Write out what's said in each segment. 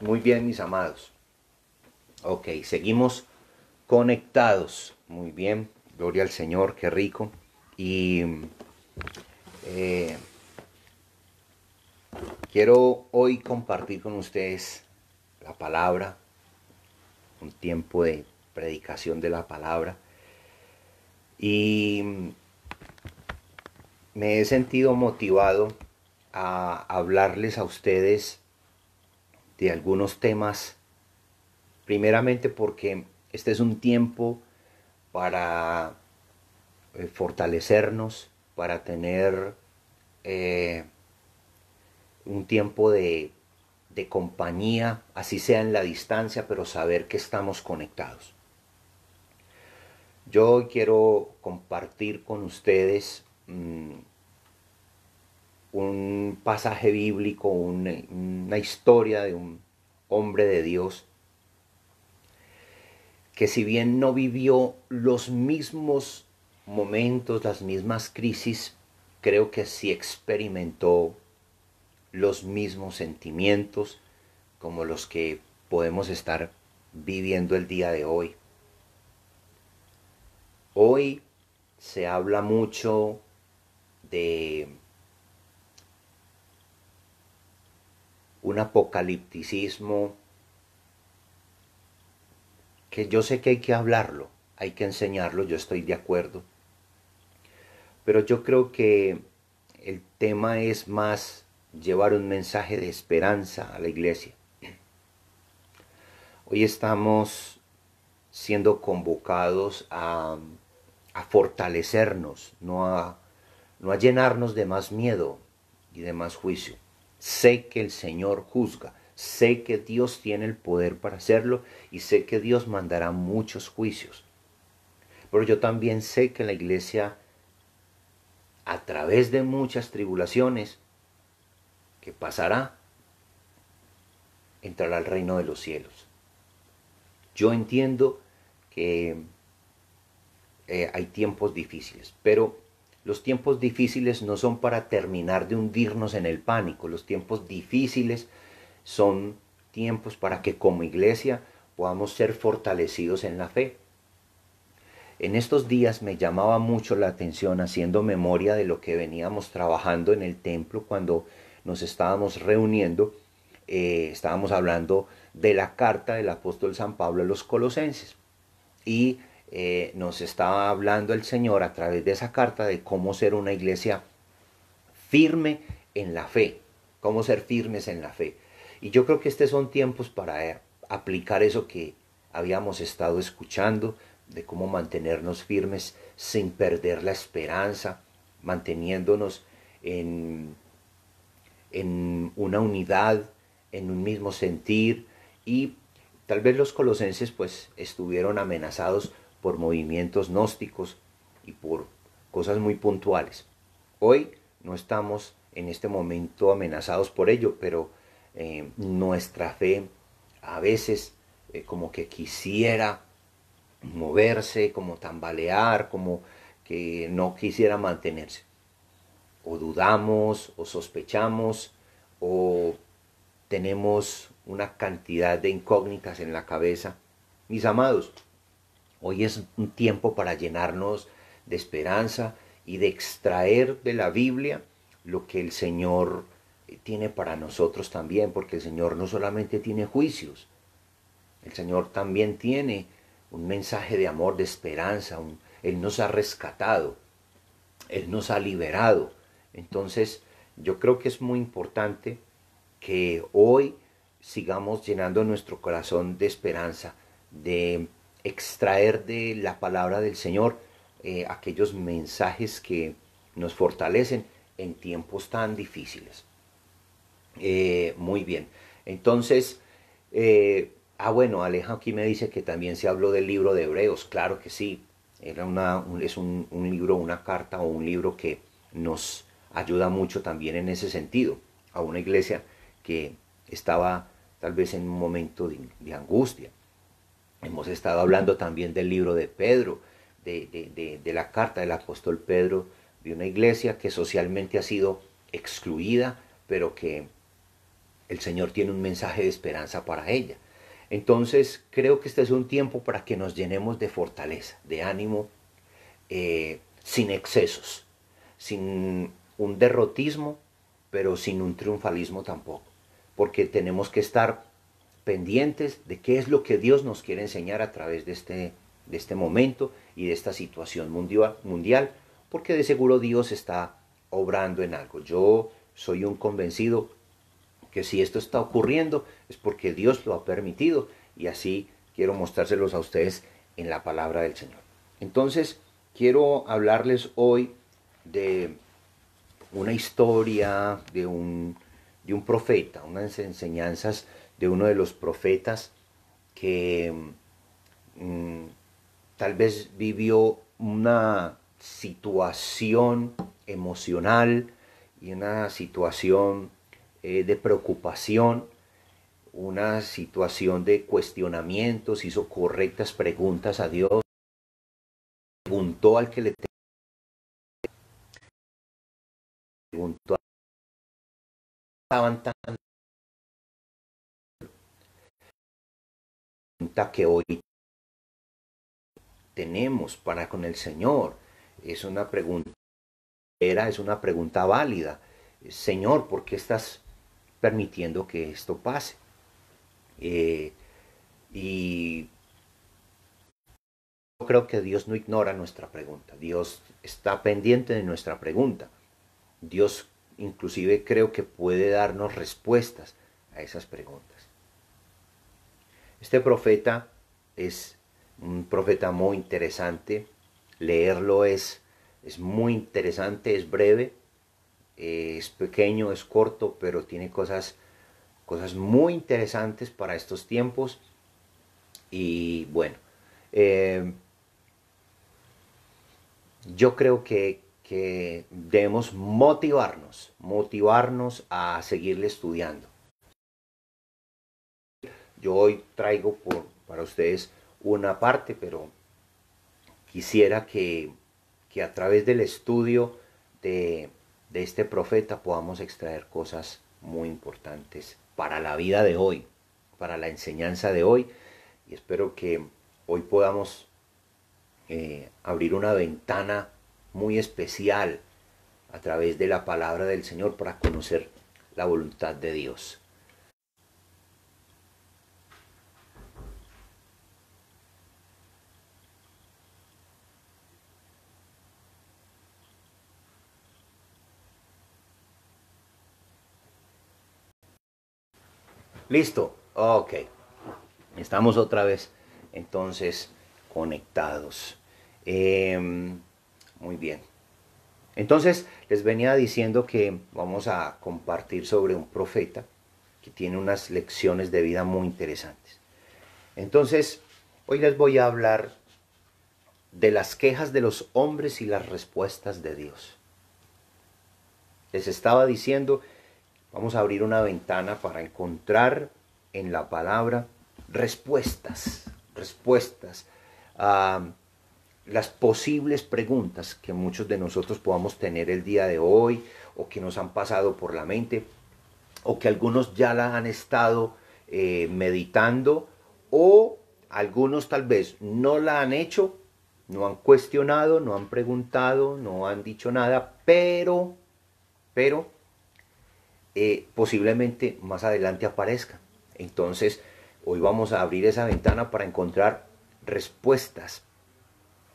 Muy bien, mis amados. Ok, seguimos conectados. Muy bien, gloria al Señor, qué rico. Y eh, quiero hoy compartir con ustedes la palabra, un tiempo de predicación de la palabra. Y me he sentido motivado a hablarles a ustedes de algunos temas, primeramente porque este es un tiempo para fortalecernos, para tener eh, un tiempo de compañía, así sea en la distancia, pero saber que estamos conectados. Yo quiero compartir con ustedes un pasaje bíblico, una historia de un hombre de Dios que si bien no vivió los mismos momentos, las mismas crisis, creo que sí experimentó los mismos sentimientos como los que podemos estar viviendo el día de hoy. Hoy se habla mucho de un apocalipticismo que yo sé que hay que hablarlo, hay que enseñarlo, yo estoy de acuerdo, pero yo creo que el tema es más llevar un mensaje de esperanza a la iglesia. Hoy estamos siendo convocados a fortalecernos, no a llenarnos de más miedo y de más juicio. Sé que el Señor juzga, sé que Dios tiene el poder para hacerlo y sé que Dios mandará muchos juicios. Pero yo también sé que la iglesia, a través de muchas tribulaciones que pasará, entrará al reino de los cielos. Yo entiendo que hay tiempos difíciles, pero los tiempos difíciles no son para terminar de hundirnos en el pánico. Los tiempos difíciles son tiempos para que como iglesia podamos ser fortalecidos en la fe. En estos días me llamaba mucho la atención, haciendo memoria de lo que veníamos trabajando en el templo cuando nos estábamos reuniendo. Estábamos hablando de la carta del apóstol San Pablo a los colosenses. Y nos estaba hablando el Señor a través de esa carta de cómo ser una iglesia firme en la fe, cómo ser firmes en la fe. Y yo creo que estos son tiempos para aplicar eso que habíamos estado escuchando, de cómo mantenernos firmes sin perder la esperanza, manteniéndonos en una unidad, en un mismo sentir. Y tal vez los colosenses pues estuvieron amenazados por movimientos gnósticos y por cosas muy puntuales. Hoy no estamos en este momento amenazados por ello, pero nuestra fe a veces como que quisiera moverse, como tambalear, como que no quisiera mantenerse. O dudamos, o sospechamos, o tenemos una cantidad de incógnitas en la cabeza. Mis amados, hoy es un tiempo para llenarnos de esperanza y de extraer de la Biblia lo que el Señor tiene para nosotros también, porque el Señor no solamente tiene juicios, el Señor también tiene un mensaje de amor, de esperanza. Él nos ha rescatado, Él nos ha liberado. Entonces, yo creo que es muy importante que hoy sigamos llenando nuestro corazón de esperanza, de extraer de la palabra del Señor aquellos mensajes que nos fortalecen en tiempos tan difíciles. Muy bien. Entonces, bueno, Aleja aquí me dice que también se habló del libro de Hebreos. Claro que sí. Es un libro, una carta o un libro que nos ayuda mucho también en ese sentido. A una iglesia que estaba tal vez en un momento de angustia. Hemos estado hablando también del libro de Pedro, de la carta del apóstol Pedro, de una iglesia que socialmente ha sido excluida, pero que el Señor tiene un mensaje de esperanza para ella. Entonces creo que este es un tiempo para que nos llenemos de fortaleza, de ánimo, sin excesos, sin un derrotismo, pero sin un triunfalismo tampoco, porque tenemos que estar pendientes de qué es lo que Dios nos quiere enseñar a través de este momento y de esta situación mundial, porque de seguro Dios está obrando en algo. Yo soy un convencido que si esto está ocurriendo es porque Dios lo ha permitido, y así quiero mostrárselos a ustedes en la palabra del Señor. Entonces, quiero hablarles hoy de una historia de un profeta, unas enseñanzas de uno de los profetas que tal vez vivió una situación emocional y una situación de preocupación, una situación de cuestionamientos, hizo correctas preguntas a Dios, preguntó al que le preguntó, estaban tan pregunta que hoy tenemos para con el Señor. Es una pregunta, es una pregunta válida. Señor, ¿por qué estás permitiendo que esto pase? Eh, y yo creo que Dios no ignora nuestra pregunta. Dios está pendiente de nuestra pregunta. Dios inclusive creo que puede darnos respuestas a esas preguntas. Este profeta es un profeta muy interesante. Leerlo es muy interesante, es breve, es pequeño, es corto, pero tiene cosas muy interesantes para estos tiempos. Y bueno, eh, yo creo que debemos motivarnos a seguirle estudiando. Yo hoy traigo para ustedes una parte, pero quisiera que a través del estudio de este profeta podamos extraer cosas muy importantes para la vida de hoy, para la enseñanza de hoy, y espero que hoy podamos abrir una ventana muy especial a través de la palabra del Señor para conocer la voluntad de Dios. ¿Listo? Ok. Estamos otra vez entonces conectados. Muy bien. Entonces les venía diciendo que vamos a compartir sobre un profeta que tiene unas lecciones de vida muy interesantes. Entonces, hoy les voy a hablar de las quejas de los hombres y las respuestas de Dios. Les estaba diciendo, vamos a abrir una ventana para encontrar en la palabra respuestas a las posibles preguntas que muchos de nosotros podamos tener el día de hoy, o que nos han pasado por la mente, o que algunos ya la han estado meditando, o algunos tal vez no la han hecho, no han cuestionado, no han preguntado, no han dicho nada, pero posiblemente más adelante aparezca. Entonces, hoy vamos a abrir esa ventana para encontrar respuestas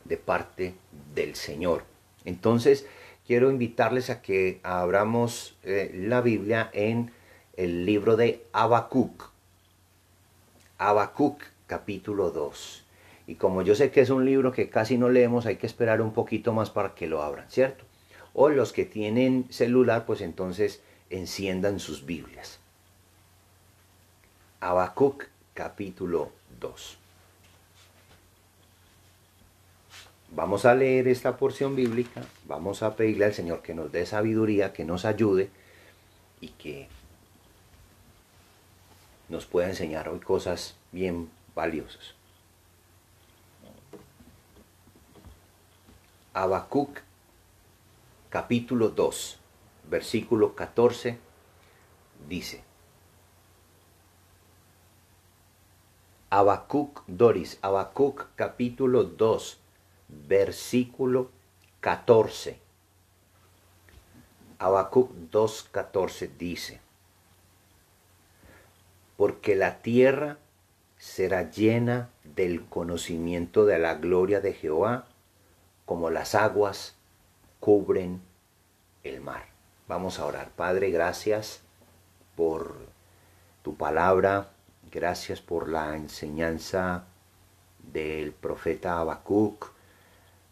de parte del Señor. Entonces, quiero invitarles a que abramos la Biblia en el libro de Habacuc. Habacuc, capítulo 2. Y como yo sé que es un libro que casi no leemos, hay que esperar un poquito más para que lo abran, ¿cierto? O los que tienen celular, pues entonces enciendan sus Biblias. Habacuc, capítulo 2. Vamos a leer esta porción bíblica, vamos a pedirle al Señor que nos dé sabiduría, que nos ayude y que nos pueda enseñar hoy cosas bien valiosas. Habacuc, capítulo 2, versículo 14, dice: Habacuc, Doris, Habacuc capítulo 2, versículo 14. Habacuc 2:14 dice: porque la tierra será llena del conocimiento de la gloria de Jehová, como las aguas cubren el mar. Vamos a orar. Padre, gracias por tu palabra, gracias por la enseñanza del profeta Habacuc.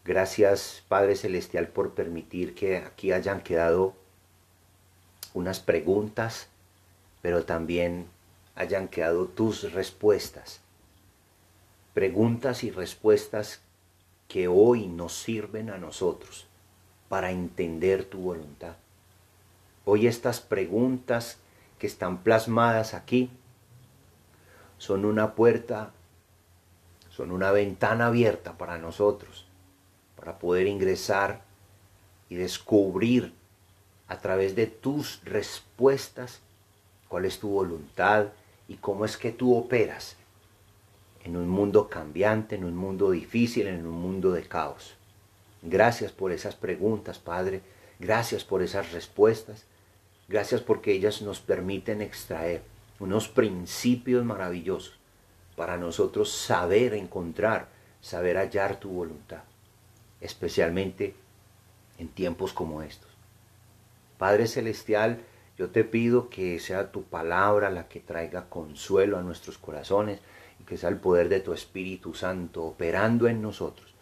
Gracias, Padre Celestial, por permitir que aquí hayan quedado unas preguntas, pero también hayan quedado tus respuestas. Preguntas y respuestas que hoy nos sirven a nosotros para entender tu voluntad. Hoy estas preguntas que están plasmadas aquí son una puerta, son una ventana abierta para nosotros, para poder ingresar y descubrir a través de tus respuestas cuál es tu voluntad y cómo es que tú operas en un mundo cambiante, en un mundo difícil, en un mundo de caos. Gracias por esas preguntas, Padre. Gracias por esas respuestas. Gracias porque ellas nos permiten extraer unos principios maravillosos para nosotros saber encontrar, saber hallar tu voluntad, especialmente en tiempos como estos. Padre Celestial, yo te pido que sea tu palabra la que traiga consuelo a nuestros corazones y que sea el poder de tu Espíritu Santo operando en nosotros,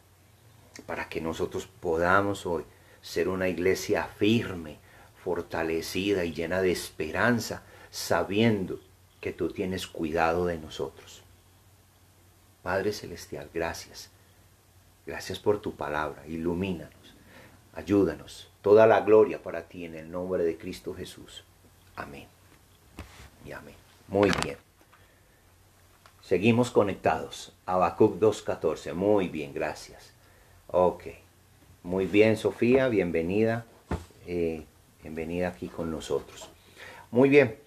para que nosotros podamos hoy ser una iglesia firme, fortalecida y llena de esperanza, sabiendo que tú tienes cuidado de nosotros. Padre Celestial, gracias. Gracias por tu palabra. Ilumínanos, ayúdanos. Toda la gloria para ti en el nombre de Cristo Jesús. Amén y amén. Muy bien. Seguimos conectados. Habacuc 2:14. Muy bien, gracias. Ok. Muy bien, Sofía. Bienvenida. Bienvenida aquí con nosotros. Muy bien.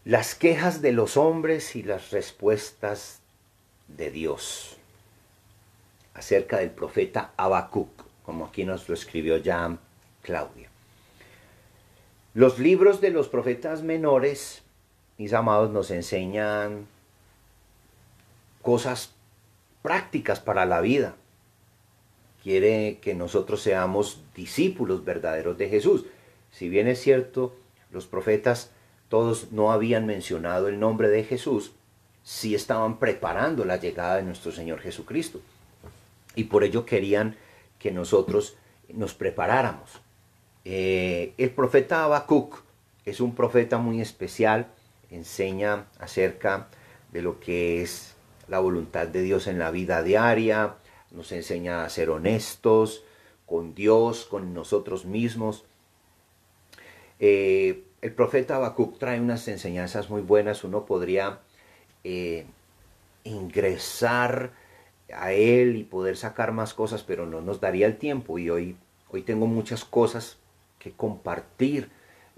Las quejas de los hombres y las respuestas de Dios. Acerca del profeta Habacuc, como aquí nos lo escribió ya Claudia. Los libros de los profetas menores, mis amados, nos enseñan cosas prácticas para la vida. Quiere que nosotros seamos discípulos verdaderos de Jesús. Si bien es cierto, los profetas todos no habían mencionado el nombre de Jesús, sí estaban preparando la llegada de nuestro Señor Jesucristo. Y por ello querían que nosotros nos preparáramos. El profeta Habacuc es un profeta muy especial, enseña acerca de lo que es la voluntad de Dios en la vida diaria, nos enseña a ser honestos con Dios, con nosotros mismos. El profeta Habacuc trae unas enseñanzas muy buenas. Uno podría ingresar a él y poder sacar más cosas, pero no nos daría el tiempo, y hoy tengo muchas cosas que compartir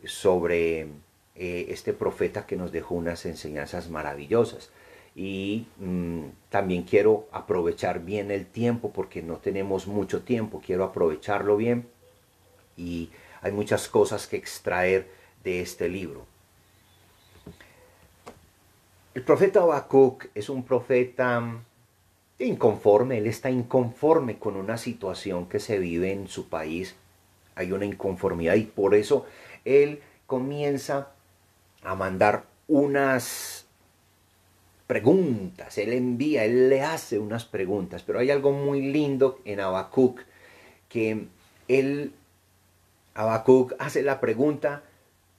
sobre este profeta que nos dejó unas enseñanzas maravillosas. Y también quiero aprovechar bien el tiempo, porque no tenemos mucho tiempo. Quiero aprovecharlo bien y hay muchas cosas que extraer de este libro. El profeta Habacuc es un profeta inconforme. Él está inconforme con una situación que se vive en su país. Hay una inconformidad y por eso él comienza a mandar unas preguntas. Él le hace unas preguntas. Pero hay algo muy lindo en Habacuc, que Habacuc hace la pregunta,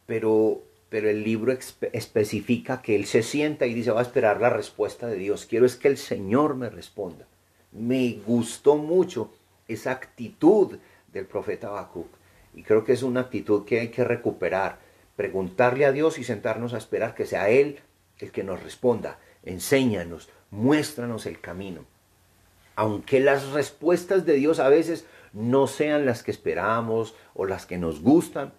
pero el libro especifica que él se sienta y dice: va a esperar la respuesta de Dios. Quiero es que el Señor me responda. Me gustó mucho esa actitud del profeta Habacuc, y creo que es una actitud que hay que recuperar. Preguntarle a Dios y sentarnos a esperar que sea Él el que nos responda. Enséñanos, muéstranos el camino. Aunque las respuestas de Dios a veces no sean las que esperamos o las que nos gustan,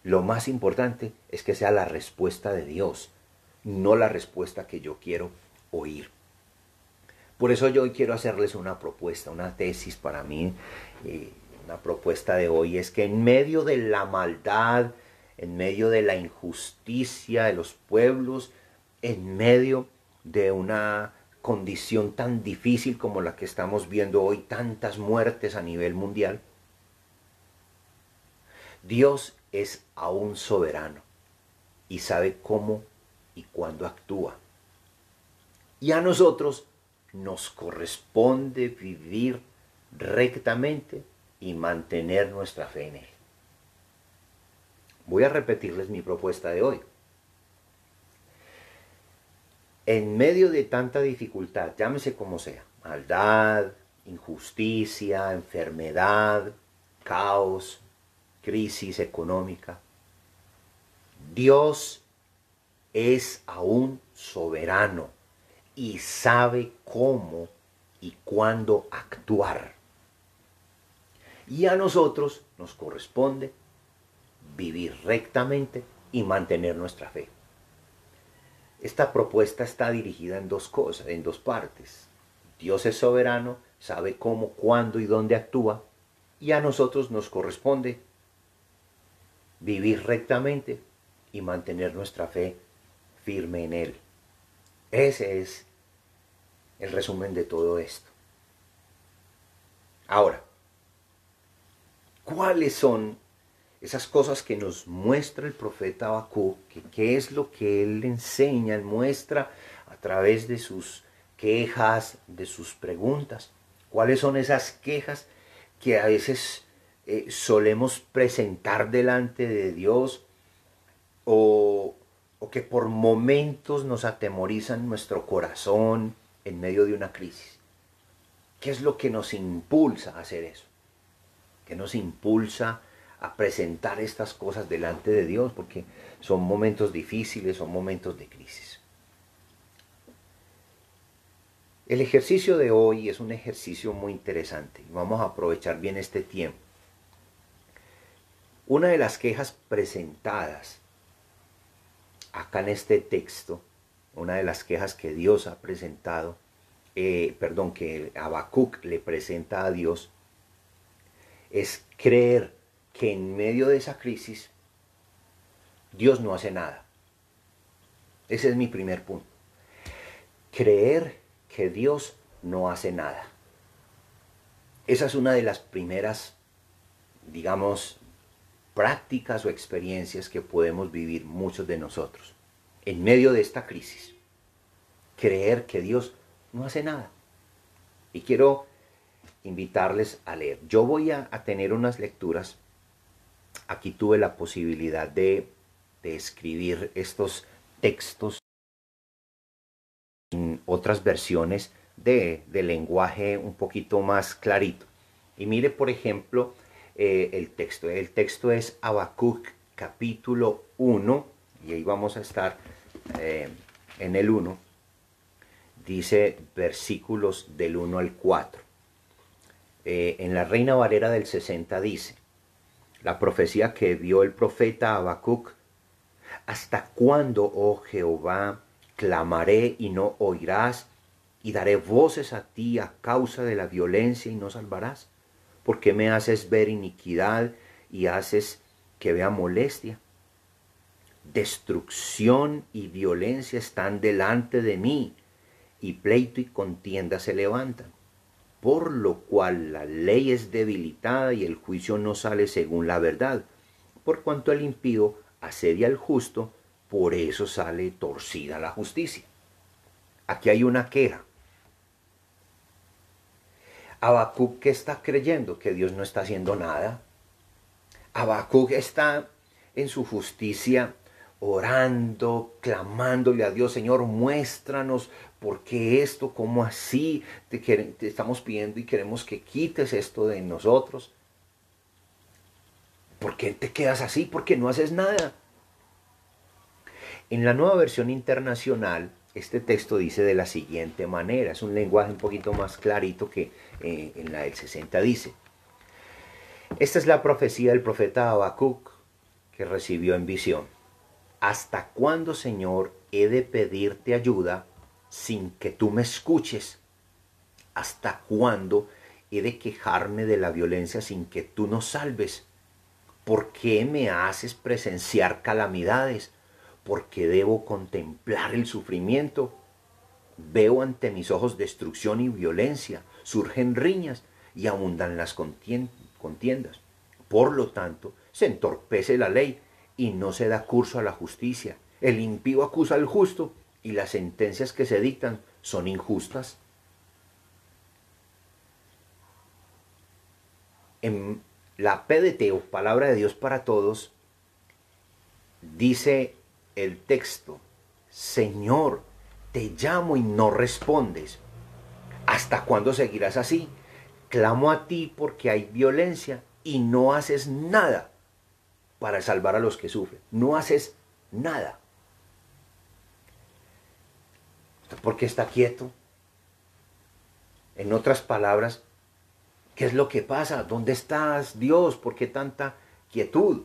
lo más importante es que sea la respuesta de Dios. no la respuesta que yo quiero oír. Por eso yo hoy quiero hacerles una propuesta, una tesis para mí. Una propuesta de hoy es que en medio de la maldad, en medio de la injusticia de los pueblos, en medio de una condición tan difícil como la que estamos viendo hoy, tantas muertes a nivel mundial, Dios es aún soberano y sabe cómo y cuándo actúa. Y a nosotros nos corresponde vivir rectamente y mantener nuestra fe en Él. Voy a repetirles mi propuesta de hoy. En medio de tanta dificultad, llámese como sea, maldad, injusticia, enfermedad, caos, crisis económica, Dios es aún soberano y sabe cómo y cuándo actuar. Y a nosotros nos corresponde vivir rectamente y mantener nuestra fe. Esta propuesta está dirigida en dos cosas, en dos partes. Dios es soberano, sabe cómo, cuándo y dónde actúa, y a nosotros nos corresponde vivir rectamente y mantener nuestra fe firme en Él. Ese es el resumen de todo esto. Ahora, ¿cuáles son esas cosas que nos muestra el profeta Habacuc? ¿Qué es lo que él enseña, él muestra a través de sus quejas, de sus preguntas? ¿Cuáles son esas quejas que a veces solemos presentar delante de Dios o que por momentos nos atemorizan nuestro corazón en medio de una crisis? ¿Qué es lo que nos impulsa a hacer eso? ¿Qué nos impulsa a presentar estas cosas delante de Dios? Porque son momentos difíciles, son momentos de crisis. El ejercicio de hoy es un ejercicio muy interesante y vamos a aprovechar bien este tiempo. Una de las quejas presentadas acá en este texto, una de las quejas que Dios ha presentado, que Habacuc le presenta a Dios, es creer que en medio de esa crisis Dios no hace nada. Ese es mi primer punto. Creer que Dios no hace nada. Esa es una de las primeras, digamos, prácticas o experiencias que podemos vivir muchos de nosotros. En medio de esta crisis, creer que Dios no hace nada. Y quiero invitarles a leer. Yo voy a tener unas lecturas. Aquí tuve la posibilidad de escribir estos textos en otras versiones de lenguaje un poquito más clarito. Y mire, por ejemplo, el texto. El texto es Habacuc capítulo 1, y ahí vamos a estar en el 1. Dice versículos del 1 al 4. En la Reina Valera del 60 dice: la profecía que vio el profeta Habacuc: ¿hasta cuándo, oh Jehová, clamaré y no oirás? Y daré voces a ti a causa de la violencia y no salvarás. ¿Por qué me haces ver iniquidad y haces que vea molestia? Destrucción y violencia están delante de mí, y pleito y contienda se levantan. Por lo cual la ley es debilitada y el juicio no sale según la verdad. Por cuanto el impío asedia al justo, por eso sale torcida la justicia. Aquí hay una queja. Habacuc, ¿qué está creyendo? Que Dios no está haciendo nada. Habacuc está en su justicia orando, clamándole a Dios: Señor, muéstranos por qué esto, cómo así, te estamos pidiendo y queremos que quites esto de nosotros. ¿Por qué te quedas así? ¿Por qué no haces nada? En la Nueva Versión Internacional, este texto dice de la siguiente manera. Es un lenguaje un poquito más clarito que en la del 60 dice: esta es la profecía del profeta Habacuc que recibió en visión. ¿hasta cuándo, Señor, he de pedirte ayuda sin que tú me escuches? ¿Hasta cuándo he de quejarme de la violencia sin que tú nos salves? ¿Por qué me haces presenciar calamidades? ¿Por qué debo contemplar el sufrimiento? Veo ante mis ojos destrucción y violencia, surgen riñas y abundan las contiendas. Por lo tanto, se entorpece la ley y no se da curso a la justicia. El impío acusa al justo y las sentencias que se dictan son injustas. En la PDT, o Palabra de Dios para Todos, dice el texto: Señor, te llamo y no respondes. ¿Hasta cuándo seguirás así? Clamo a ti porque hay violencia y no haces nada para salvar a los que sufren. No haces nada. ¿Por qué está quieto? En otras palabras, ¿qué es lo que pasa? ¿Dónde estás, Dios? ¿Por qué tanta quietud?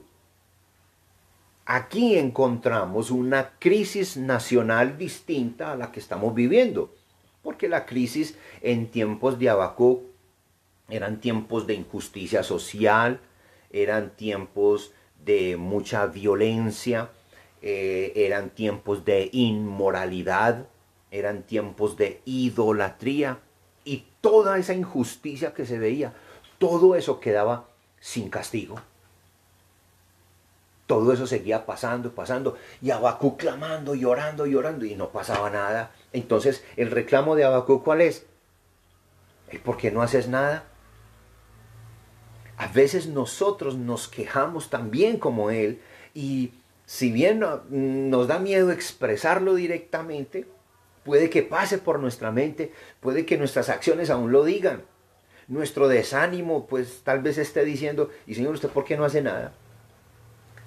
Aquí encontramos una crisis nacional distinta a la que estamos viviendo, porque la crisis en tiempos de Habacuc eran tiempos de injusticia social, eran tiempos de mucha violencia, eran tiempos de inmoralidad, eran tiempos de idolatría, y toda esa injusticia que se veía, todo eso quedaba sin castigo. Todo eso seguía pasando, pasando, y Habacuc clamando, llorando, llorando, y no pasaba nada. Entonces, el reclamo de Habacuc, ¿cuál es? ¿Por qué no haces nada? A veces nosotros nos quejamos también como él, y si bien nos da miedo expresarlo directamente, puede que pase por nuestra mente, puede que nuestras acciones aún lo digan. Nuestro desánimo, pues tal vez esté diciendo: y Señor, ¿usted por qué no hace nada?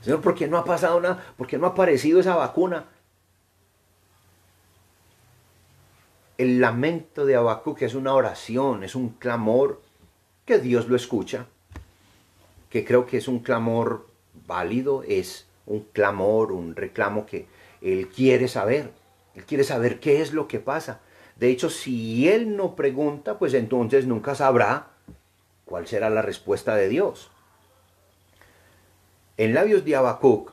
Señor, ¿por qué no ha pasado nada? ¿Por qué no ha aparecido esa vacuna? El lamento de Habacuc es una oración, es un clamor que Dios lo escucha, que creo que es un clamor válido, es un clamor, un reclamo que Él quiere saber. Él quiere saber qué es lo que pasa. De hecho, si Él no pregunta, pues entonces nunca sabrá cuál será la respuesta de Dios. En labios de Habacuc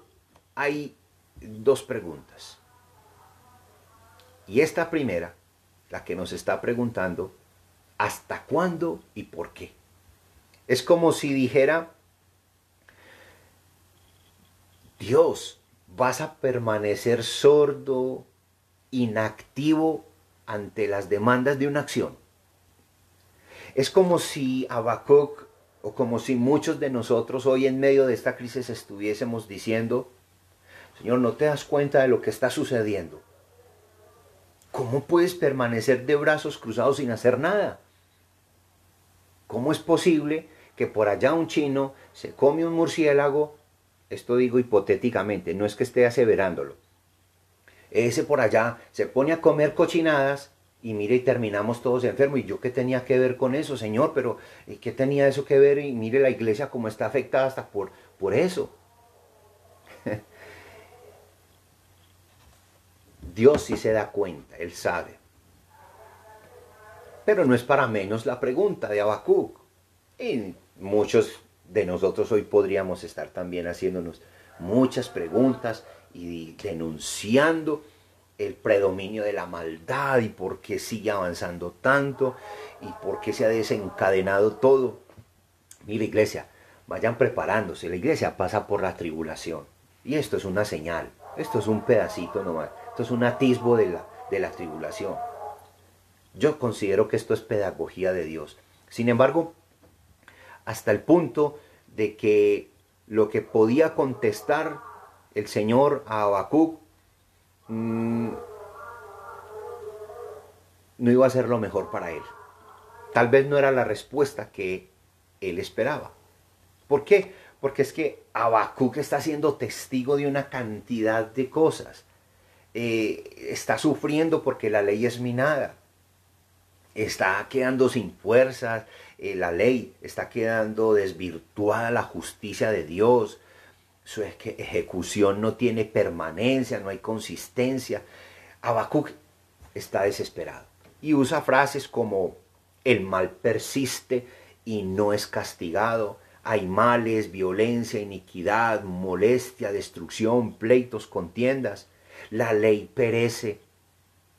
hay dos preguntas. Y esta primera, la que nos está preguntando: ¿hasta cuándo y por qué? Es como si dijera: Dios, ¿vas a permanecer sordo, inactivo ante las demandas de una acción? Es como si Habacuc, o como si muchos de nosotros hoy en medio de esta crisis estuviésemos diciendo: Señor, ¿no te das cuenta de lo que está sucediendo? ¿Cómo puedes permanecer de brazos cruzados sin hacer nada? ¿Cómo es posible que por allá un chino se come un murciélago? Esto digo hipotéticamente, no es que esté aseverándolo. Ese por allá se pone a comer cochinadas y mire, y terminamos todos enfermos. ¿Y yo qué tenía que ver con eso, Señor? Pero ¿qué tenía eso que ver? Y mire la iglesia cómo está afectada hasta por eso. Dios sí se da cuenta, Él sabe. Pero no es para menos la pregunta de Habacuc. Y muchos de nosotros hoy podríamos estar también haciéndonos muchas preguntas y denunciando el predominio de la maldad y por qué sigue avanzando tanto y por qué se ha desencadenado todo. Mira, iglesia, vayan preparándose. La iglesia pasa por la tribulación y esto es una señal, esto es un pedacito nomás, esto es un atisbo de la tribulación. Yo considero que esto es pedagogía de Dios. Sin embargo, hasta el punto de que lo que podía contestar el Señor a Habacuc no iba a ser lo mejor para él. Tal vez no era la respuesta que él esperaba. ¿Por qué? Porque es que Habacuc está siendo testigo de una cantidad de cosas. Está sufriendo porque la ley es minada. Está quedando sin fuerzas la ley, está quedando desvirtuada la justicia de Dios. su ejecución no tiene permanencia, no hay consistencia. Habacuc está desesperado y usa frases como el mal persiste y no es castigado, hay males, violencia, iniquidad, molestia, destrucción, pleitos, contiendas, la ley perece,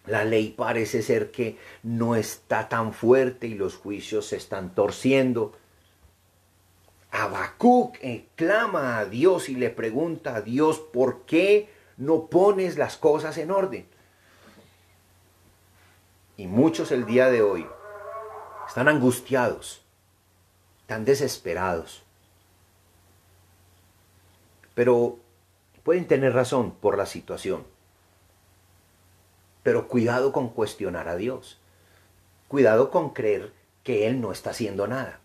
la ley parece ser que no está tan fuerte y los juicios se están torciendo. Habacuc clama a Dios y le pregunta a Dios, ¿por qué no pones las cosas en orden? Y muchos el día de hoy están angustiados, están desesperados. Pero pueden tener razón por la situación. Pero cuidado con cuestionar a Dios. Cuidado con creer que Él no está haciendo nada.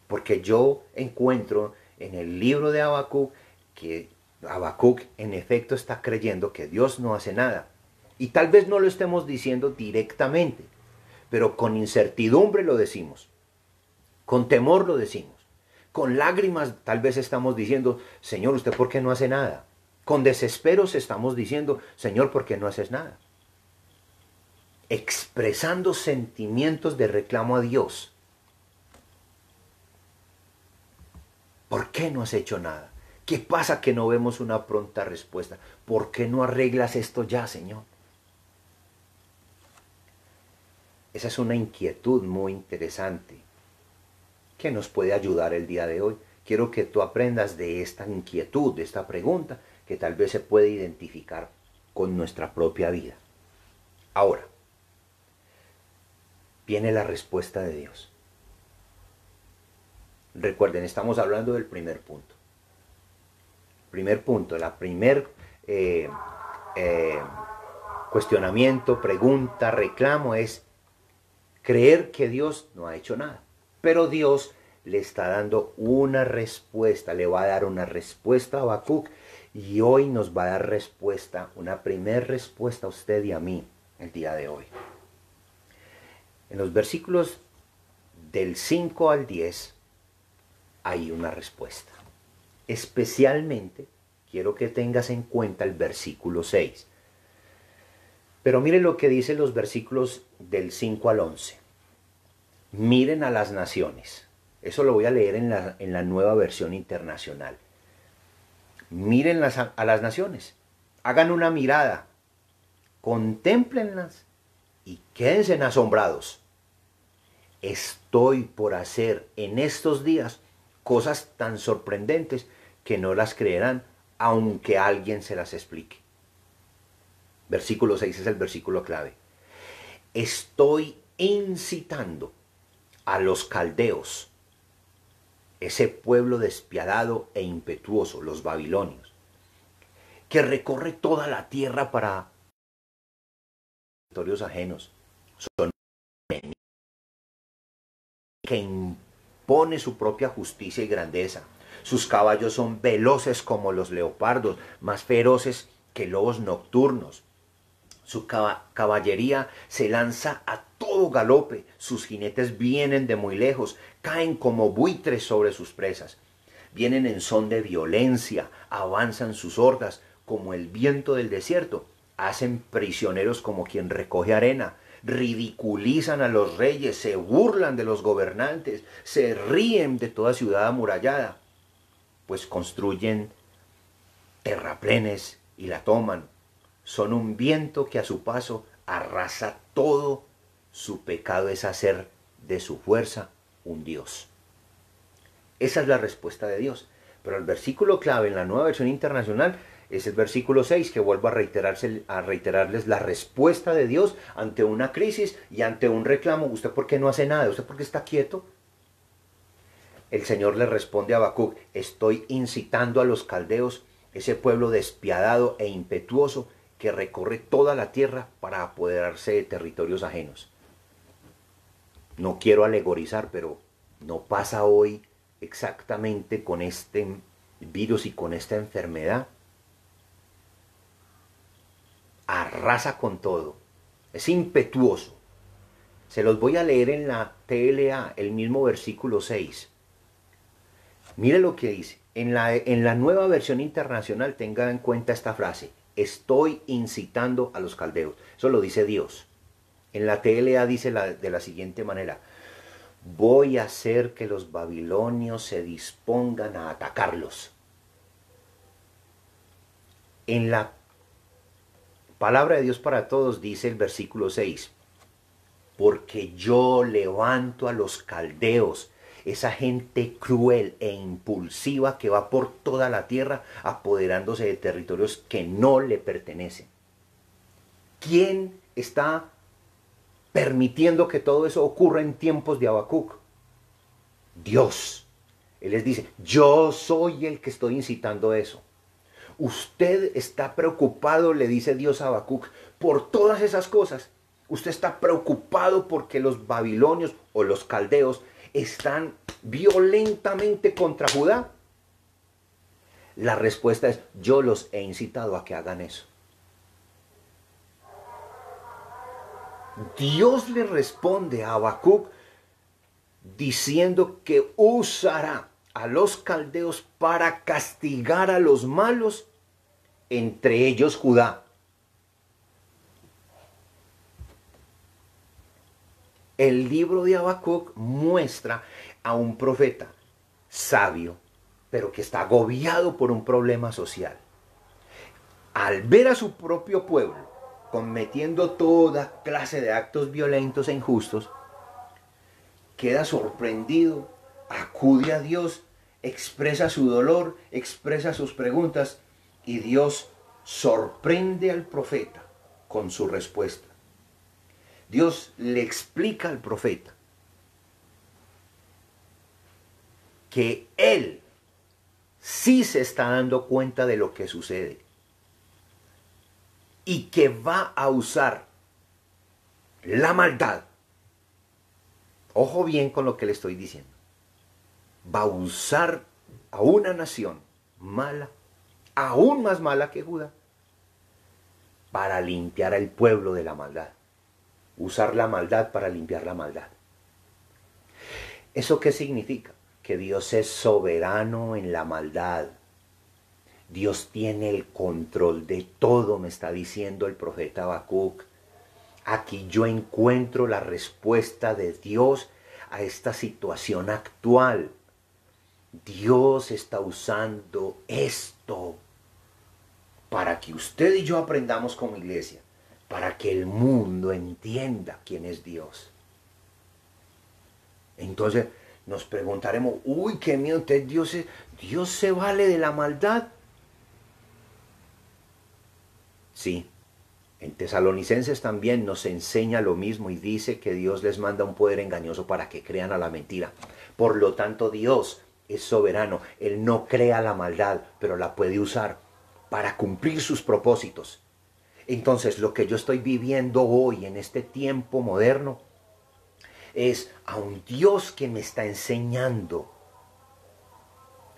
Porque yo encuentro en el libro de Habacuc que Habacuc en efecto está creyendo que Dios no hace nada. Y tal vez no lo estemos diciendo directamente, pero con incertidumbre lo decimos. Con temor lo decimos. Con lágrimas tal vez estamos diciendo, Señor, ¿usted por qué no hace nada? Con desesperos estamos diciendo, Señor, ¿por qué no haces nada? Expresando sentimientos de reclamo a Dios. ¿Por qué no has hecho nada? ¿Qué pasa que no vemos una pronta respuesta? ¿Por qué no arreglas esto ya, Señor? Esa es una inquietud muy interesante que nos puede ayudar el día de hoy. Quiero que tú aprendas de esta inquietud, de esta pregunta, que tal vez se puede identificar con nuestra propia vida. Ahora, viene la respuesta de Dios. Recuerden, estamos hablando del primer punto. Primer punto, la primer cuestionamiento, pregunta, reclamo es creer que Dios no ha hecho nada. Pero Dios le está dando una respuesta, le va a dar una respuesta a Habacuc y hoy nos va a dar respuesta, una primera respuesta a usted y a mí el día de hoy. En los versículos del 5 al 10 hay una respuesta. Especialmente quiero que tengas en cuenta el versículo 6. Pero miren lo que dicen los versículos del 5 al 11. Miren a las naciones. Eso lo voy a leer en la nueva versión internacional. Miren a las naciones. Hagan una mirada. Contémplenlas y quédense asombrados. Estoy por hacer en estos días cosas tan sorprendentes que no las creerán, aunque alguien se las explique. Versículo 6 es el versículo clave. Estoy incitando a los caldeos, ese pueblo despiadado e impetuoso, los babilonios, que recorre toda la tierra para territorios ajenos. Son enemigos que impone su propia justicia y grandeza. Sus caballos son veloces como los leopardos, más feroces que lobos nocturnos. Su caballería se lanza a todo galope, sus jinetes vienen de muy lejos, caen como buitres sobre sus presas. Vienen en son de violencia, avanzan sus hordas como el viento del desierto, hacen prisioneros como quien recoge arena, ridiculizan a los reyes, se burlan de los gobernantes, se ríen de toda ciudad amurallada, pues construyen terraplenes y la toman. Son un viento que a su paso arrasa todo. Su pecado es hacer de su fuerza un Dios. Esa es la respuesta de Dios. Pero el versículo clave en la nueva versión internacional es el versículo 6, que vuelvo a reiterarles la respuesta de Dios ante una crisis y ante un reclamo. ¿Usted por qué no hace nada? ¿Usted por qué está quieto? El Señor le responde a Habacuc, estoy incitando a los caldeos, ese pueblo despiadado e impetuoso que recorre toda la tierra para apoderarse de territorios ajenos. No quiero alegorizar, pero no pasa hoy exactamente con este virus y con esta enfermedad. Arrasa con todo, es impetuoso. Se los voy a leer en la TLA, el mismo versículo 6. Mire lo que dice. En la nueva versión internacional tenga en cuenta esta frase. Estoy incitando a los caldeos. Eso lo dice Dios. En la TLA dice de la siguiente manera. Voy a hacer que los babilonios se dispongan a atacarlos. En la palabra de Dios para todos dice el versículo 6. Porque yo levanto a los caldeos, esa gente cruel e impulsiva que va por toda la tierra apoderándose de territorios que no le pertenecen. ¿Quién está permitiendo que todo eso ocurra en tiempos de Habacuc? Dios. Él les dice, yo soy el que estoy incitando eso. Usted está preocupado, le dice Dios a Habacuc, por todas esas cosas. Usted está preocupado porque los babilonios o los caldeos están violentamente contra Judá. La respuesta es, yo los he incitado a que hagan eso. Dios le responde a Habacuc diciendo que usará a los caldeos para castigar a los malos, entre ellos Judá. El libro de Habacuc muestra a un profeta sabio, pero que está agobiado por un problema social. Al ver a su propio pueblo cometiendo toda clase de actos violentos e injustos, queda sorprendido, acude a Dios, expresa su dolor, expresa sus preguntas y Dios sorprende al profeta con su respuesta. Dios le explica al profeta que él sí se está dando cuenta de lo que sucede y que va a usar la maldad. Ojo bien con lo que le estoy diciendo. Va a usar a una nación mala, aún más mala que Judá, para limpiar al pueblo de la maldad. Usar la maldad para limpiar la maldad. ¿Eso qué significa? Que Dios es soberano en la maldad. Dios tiene el control de todo, me está diciendo el profeta Habacuc. Aquí yo encuentro la respuesta de Dios a esta situación actual. Dios está usando esto para que usted y yo aprendamos como iglesia, para que el mundo entienda quién es Dios. Entonces nos preguntaremos, uy, qué miedo, entonces Dios se vale de la maldad. Sí, en Tesalonicenses también nos enseña lo mismo y dice que Dios les manda un poder engañoso para que crean a la mentira. Por lo tanto, Dios es soberano. Él no crea la maldad, pero la puede usar para cumplir sus propósitos. Entonces, lo que yo estoy viviendo hoy en este tiempo moderno es a un Dios que me está enseñando.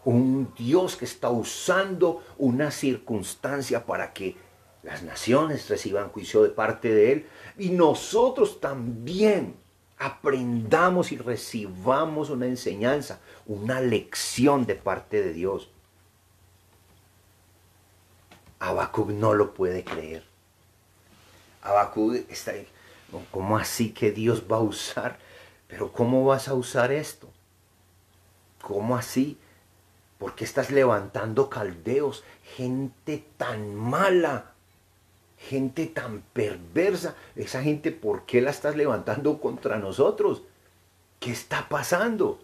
Un Dios que está usando una circunstancia para que las naciones reciban juicio de parte de Él y nosotros también aprendamos y recibamos una enseñanza, una lección de parte de Dios. Habacuc no lo puede creer. Habacuc está ahí, ¿cómo así que Dios va a usar? Pero ¿cómo vas a usar esto? ¿Cómo así? ¿Por qué estás levantando caldeos? Gente tan mala. Gente tan perversa, esa gente, ¿por qué la estás levantando contra nosotros? ¿Qué está pasando?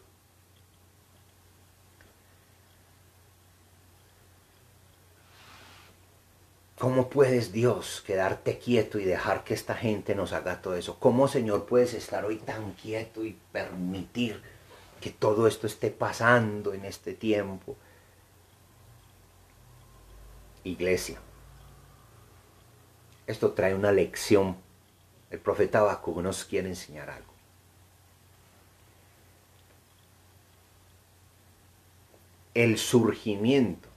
¿Cómo puedes, Dios, quedarte quieto y dejar que esta gente nos haga todo eso? ¿Cómo, Señor, puedes estar hoy tan quieto y permitir que todo esto esté pasando en este tiempo? Iglesia, esto trae una lección. El profeta Habacuc nos quiere enseñar algo. El surgimiento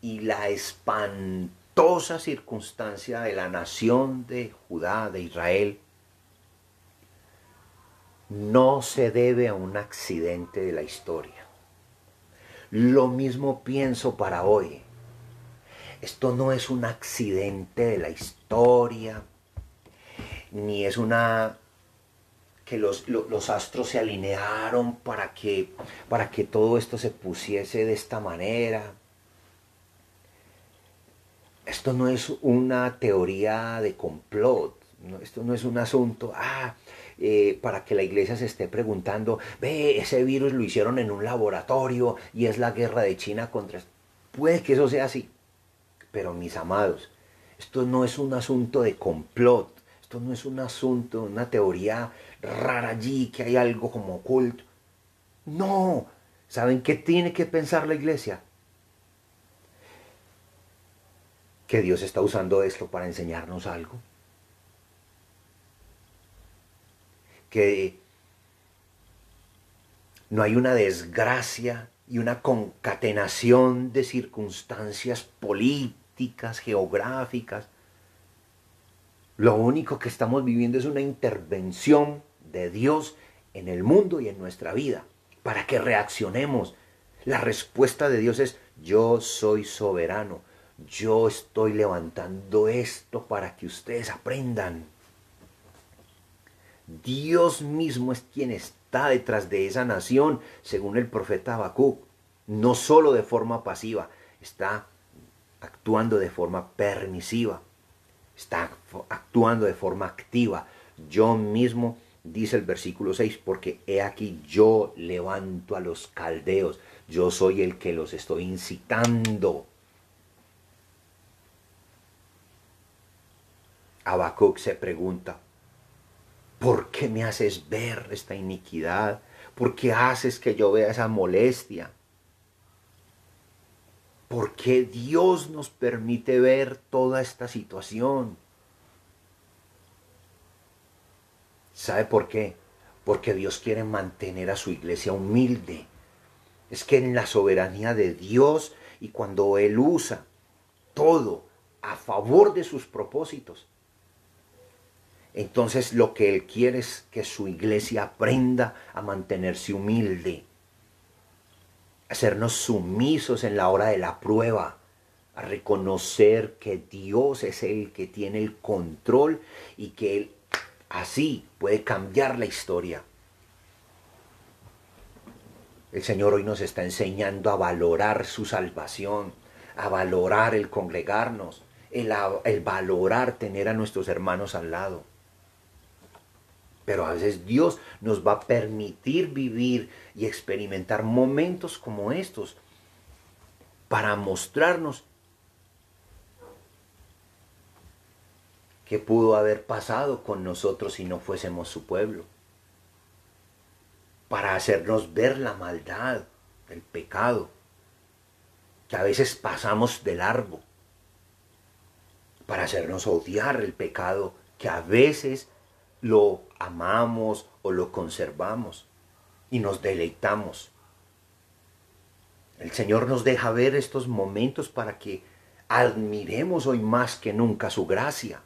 y la espantosa circunstancia de la nación de Judá, de Israel, no se debe a un accidente de la historia. Lo mismo pienso para hoy. Esto no es un accidente de la historia, ni es una que los astros se alinearon para que todo esto se pusiese de esta manera. Esto no es una teoría de complot, ¿no? Esto no es un asunto, para que la iglesia se esté preguntando, ve, ese virus lo hicieron en un laboratorio y es la guerra de China contra... Puede que eso sea así, pero mis amados, esto no es un asunto de complot, esto no es un asunto, una teoría rara allí, que hay algo como oculto. No, ¿saben qué tiene que pensar la iglesia? Que Dios está usando esto para enseñarnos algo. Que no hay una desgracia y una concatenación de circunstancias políticas, geográficas. Lo único que estamos viviendo es una intervención de Dios en el mundo y en nuestra vida, para que reaccionemos. La respuesta de Dios es: yo soy soberano, yo estoy levantando esto para que ustedes aprendan. Dios mismo es quien está detrás de esa nación, según el profeta Habacuc. No solo de forma pasiva, está actuando de forma permisiva, está actuando de forma activa. Yo mismo, dice el versículo 6, porque he aquí yo levanto a los caldeos, yo soy el que los estoy incitando. Habacuc se pregunta: ¿por qué me haces ver esta iniquidad? ¿Por qué haces que yo vea esa molestia? ¿Por qué Dios nos permite ver toda esta situación? ¿Sabe por qué? Porque Dios quiere mantener a su iglesia humilde. Es que en la soberanía de Dios, y cuando Él usa todo a favor de sus propósitos, entonces lo que Él quiere es que su iglesia aprenda a mantenerse humilde, a hacernos sumisos en la hora de la prueba, a reconocer que Dios es el que tiene el control y que Él así puede cambiar la historia. El Señor hoy nos está enseñando a valorar su salvación, a valorar el congregarnos, el valorar tener a nuestros hermanos al lado. Pero a veces Dios nos va a permitir vivir y experimentar momentos como estos para mostrarnos qué pudo haber pasado con nosotros si no fuésemos su pueblo. Para hacernos ver la maldad del pecado, que a veces pasamos de largo. Para hacernos odiar el pecado, que a veces lo amamos o lo conservamos y nos deleitamos. El Señor nos deja ver estos momentos para que admiremos hoy más que nunca su gracia.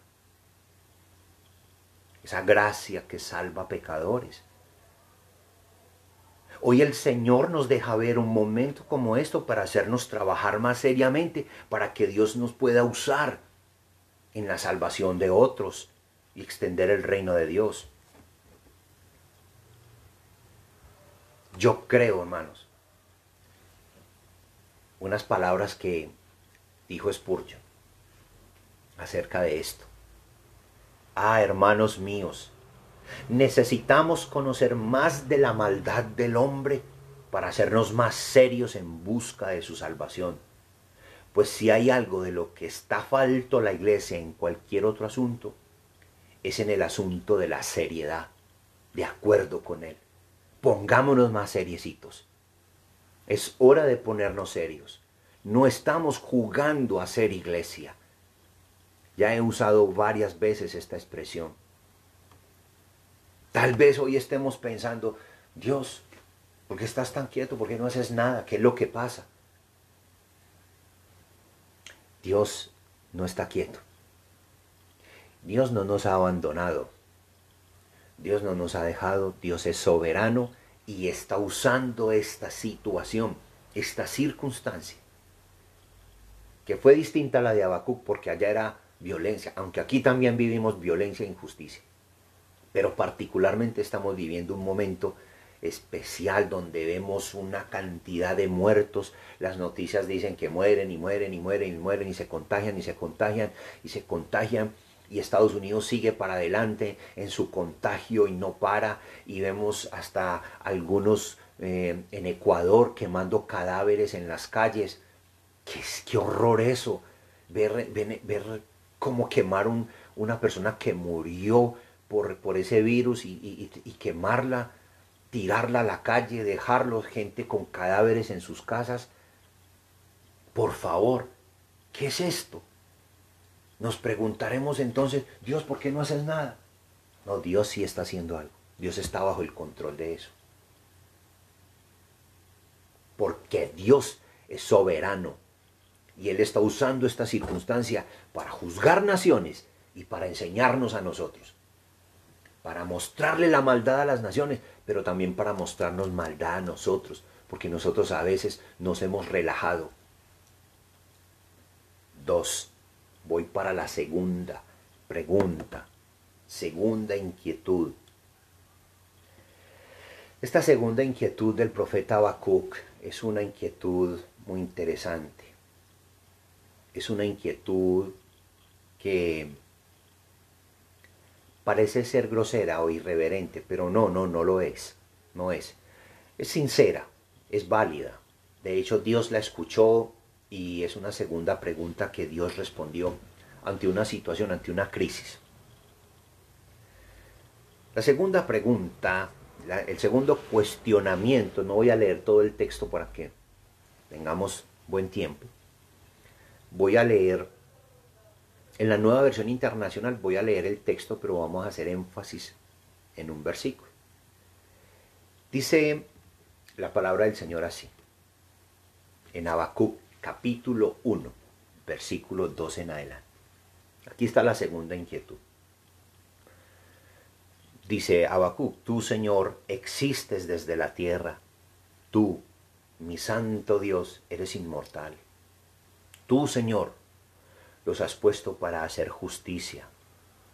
Esa gracia que salva pecadores. Hoy el Señor nos deja ver un momento como esto para hacernos trabajar más seriamente, para que Dios nos pueda usar en la salvación de otros y extender el reino de Dios. Yo creo, hermanos, unas palabras que dijo Spurgeon acerca de esto. Hermanos míos, necesitamos conocer más de la maldad del hombre para hacernos más serios en busca de su salvación. Pues si hay algo de lo que está falto la iglesia en cualquier otro asunto, es en el asunto de la seriedad, de acuerdo con él. Pongámonos más seriecitos. Es hora de ponernos serios. No estamos jugando a ser iglesia. Ya he usado varias veces esta expresión. Tal vez hoy estemos pensando: Dios, ¿por qué estás tan quieto? ¿Por qué no haces nada? ¿Qué es lo que pasa? Dios no está quieto. Dios no nos ha abandonado. Dios no nos ha dejado. Dios es soberano y está usando esta situación, esta circunstancia, que fue distinta a la de Habacuc porque allá era violencia, aunque aquí también vivimos violencia e injusticia, pero particularmente estamos viviendo un momento especial donde vemos una cantidad de muertos. Las noticias dicen que mueren y mueren y mueren y mueren y se contagian y se contagian y se contagian, y Estados Unidos sigue para adelante en su contagio y no para, y vemos hasta algunos en Ecuador quemando cadáveres en las calles. Qué horror eso, ver cómo quemar una persona que murió por ese virus y quemarla, tirarla a la calle, dejarlos gente con cadáveres en sus casas. Por favor, ¿qué es esto? Nos preguntaremos entonces, Dios, ¿por qué no haces nada? No, Dios sí está haciendo algo. Dios está bajo el control de eso. Porque Dios es soberano y Él está usando esta circunstancia para juzgar naciones y para enseñarnos a nosotros. Para mostrarle la maldad a las naciones, pero también para mostrarnos maldad a nosotros, porque nosotros a veces nos hemos relajado. 2. Voy para la segunda pregunta, segunda inquietud. Esta segunda inquietud del profeta Habacuc es una inquietud muy interesante. Es una inquietud que parece ser grosera o irreverente, pero no lo es. No es. Es sincera, es válida. De hecho, Dios la escuchó y es una segunda pregunta que Dios respondió ante una situación, ante una crisis. La segunda pregunta, el segundo cuestionamiento, no voy a leer todo el texto para que tengamos buen tiempo. Voy a leer, en la Nueva Versión Internacional voy a leer el texto, pero vamos a hacer énfasis en un versículo. Dice la palabra del Señor así, en Habacuc capítulo 1, versículo 2 en adelante. Aquí está la segunda inquietud. Dice Habacuc, tú, Señor, existes desde la tierra. Tú, mi santo Dios, eres inmortal. Tú, Señor, los has puesto para hacer justicia.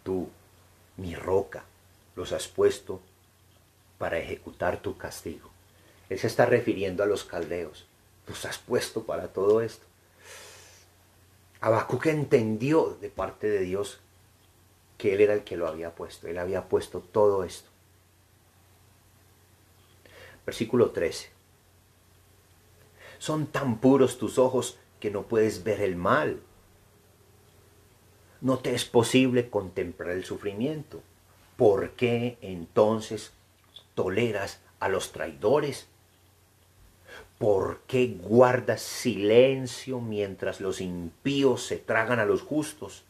Tú, mi roca, los has puesto para ejecutar tu castigo. Él se está refiriendo a los caldeos. Los has puesto para todo esto. Habacuc entendió de parte de Dios que Él era el que lo había puesto. Él había puesto todo esto. Versículo 13. Son tan puros tus ojos que no puedes ver el mal. No te es posible contemplar el sufrimiento. ¿Por qué entonces toleras a los traidores? ¿Por qué guardas silencio mientras los impíos se tragan a los justos?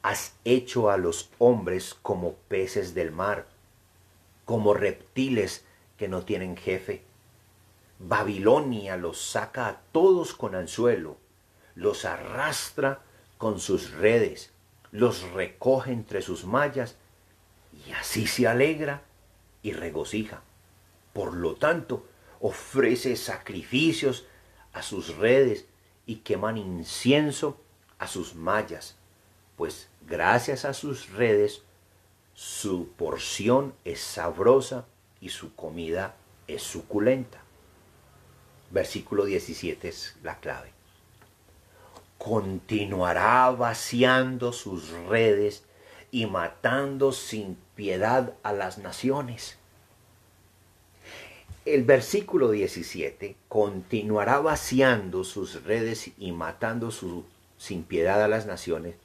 Has hecho a los hombres como peces del mar, como reptiles que no tienen jefe. Babilonia los saca a todos con anzuelo, los arrastra con sus redes, los recoge entre sus mallas y así se alegra y regocija. Por lo tanto, ofrece sacrificios a sus redes y queman incienso a sus mallas, pues gracias a sus redes su porción es sabrosa y su comida es suculenta. Versículo 17 es la clave. Continuará vaciando sus redes y matando sin piedad a las naciones. El versículo 17, continuará vaciando sus redes y matando sin piedad a las naciones.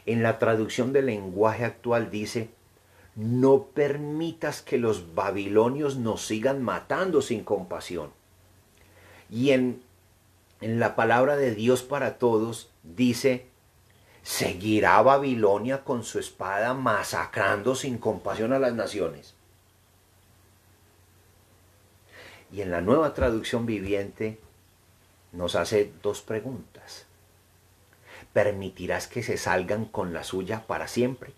En la traducción del lenguaje actual dice, no permitas que los babilonios nos sigan matando sin compasión. Y en la palabra de Dios para todos dice, ¿seguirá Babilonia con su espada masacrando sin compasión a las naciones? Y en la nueva traducción viviente nos hace dos preguntas. ¿Permitirás que se salgan con la suya para siempre?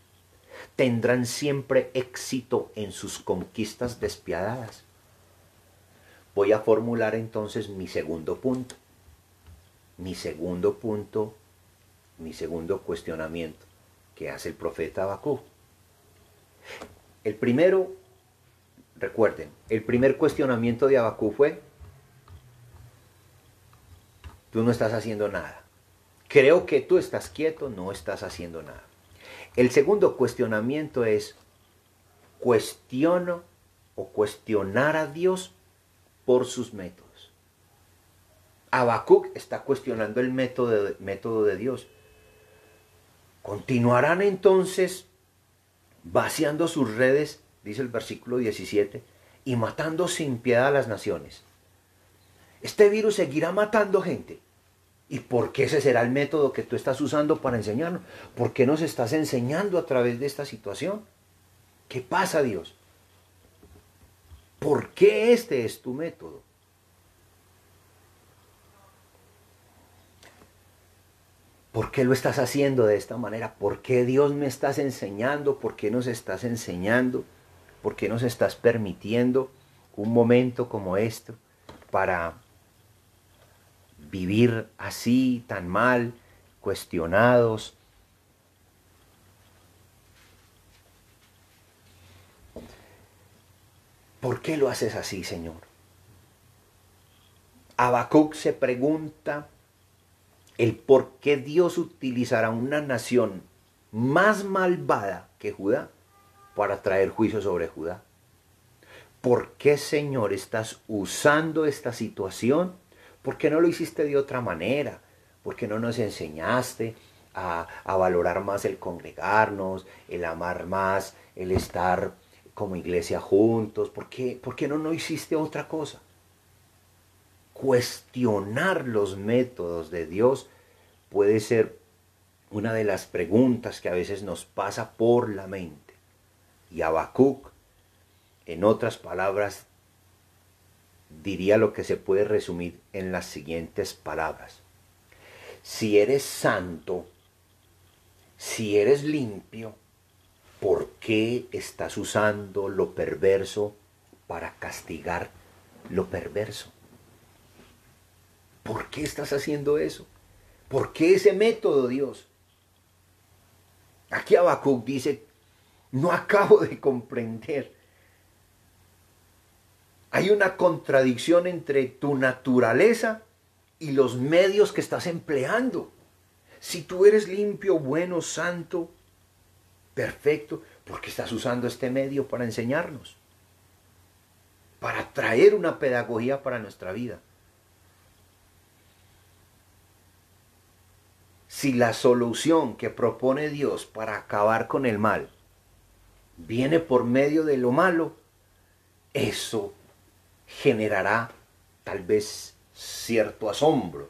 ¿Tendrán siempre éxito en sus conquistas despiadadas? Voy a formular entonces mi segundo punto. Mi segundo punto, mi segundo cuestionamiento que hace el profeta Habacuc. El primero, recuerden, el primer cuestionamiento de Habacuc fue: tú no estás haciendo nada. Creo que tú estás quieto, no estás haciendo nada. El segundo cuestionamiento es: cuestiono o cuestionar a Dios por sus métodos. Habacuc está cuestionando el método de Dios. Continuarán entonces vaciando sus redes, dice el versículo 17, y matando sin piedad a las naciones. Este virus seguirá matando gente. ¿Y por qué ese será el método que tú estás usando para enseñarnos? ¿Por qué nos estás enseñando a través de esta situación? ¿Qué pasa, Dios? ¿Por qué este es tu método? ¿Por qué lo estás haciendo de esta manera? ¿Por qué Dios me estás enseñando? ¿Por qué nos estás enseñando? ¿Por qué nos estás permitiendo un momento como este para vivir así, tan mal, cuestionados? ¿Por qué lo haces así, Señor? Habacuc se pregunta el por qué Dios utilizará una nación más malvada que Judá para traer juicio sobre Judá. ¿Por qué, Señor, estás usando esta situación? ¿Por qué no lo hiciste de otra manera? ¿Por qué no nos enseñaste a valorar más el congregarnos, el amar más, el estar como iglesia juntos? ¿Por qué no hiciste otra cosa? Cuestionar los métodos de Dios puede ser una de las preguntas que a veces nos pasa por la mente. Y Habacuc, en otras palabras, diría lo que se puede resumir en las siguientes palabras: si eres santo, si eres limpio, ¿por qué estás usando lo perverso para castigar lo perverso? ¿Por qué estás haciendo eso? ¿Por qué ese método, Dios? Aquí Habacuc dice: no acabo de comprender. Hay una contradicción entre tu naturaleza y los medios que estás empleando. Si tú eres limpio, bueno, santo, perfecto, ¿por qué estás usando este medio para enseñarnos? Para traer una pedagogía para nuestra vida. Si la solución que propone Dios para acabar con el mal viene por medio de lo malo, eso generará tal vez cierto asombro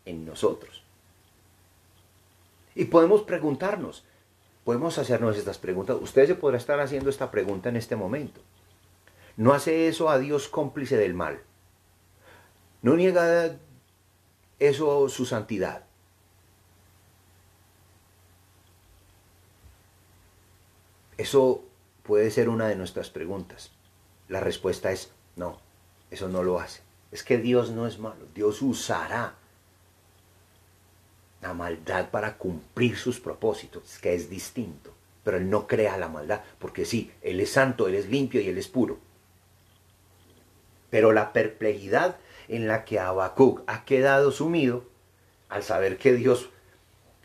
en nosotros. Y podemos preguntarnos, podemos hacernos estas preguntas. Usted se podrá estar haciendo esta pregunta en este momento. ¿No hace eso a Dios cómplice del mal? ¿No niega eso su santidad? Eso puede ser una de nuestras preguntas. La respuesta es no, eso no lo hace. Es que Dios no es malo. Dios usará la maldad para cumplir sus propósitos, que es distinto. Pero Él no crea la maldad, porque sí, Él es santo, Él es limpio y Él es puro. Pero la perplejidad en la que Habacuc ha quedado sumido, al saber que Dios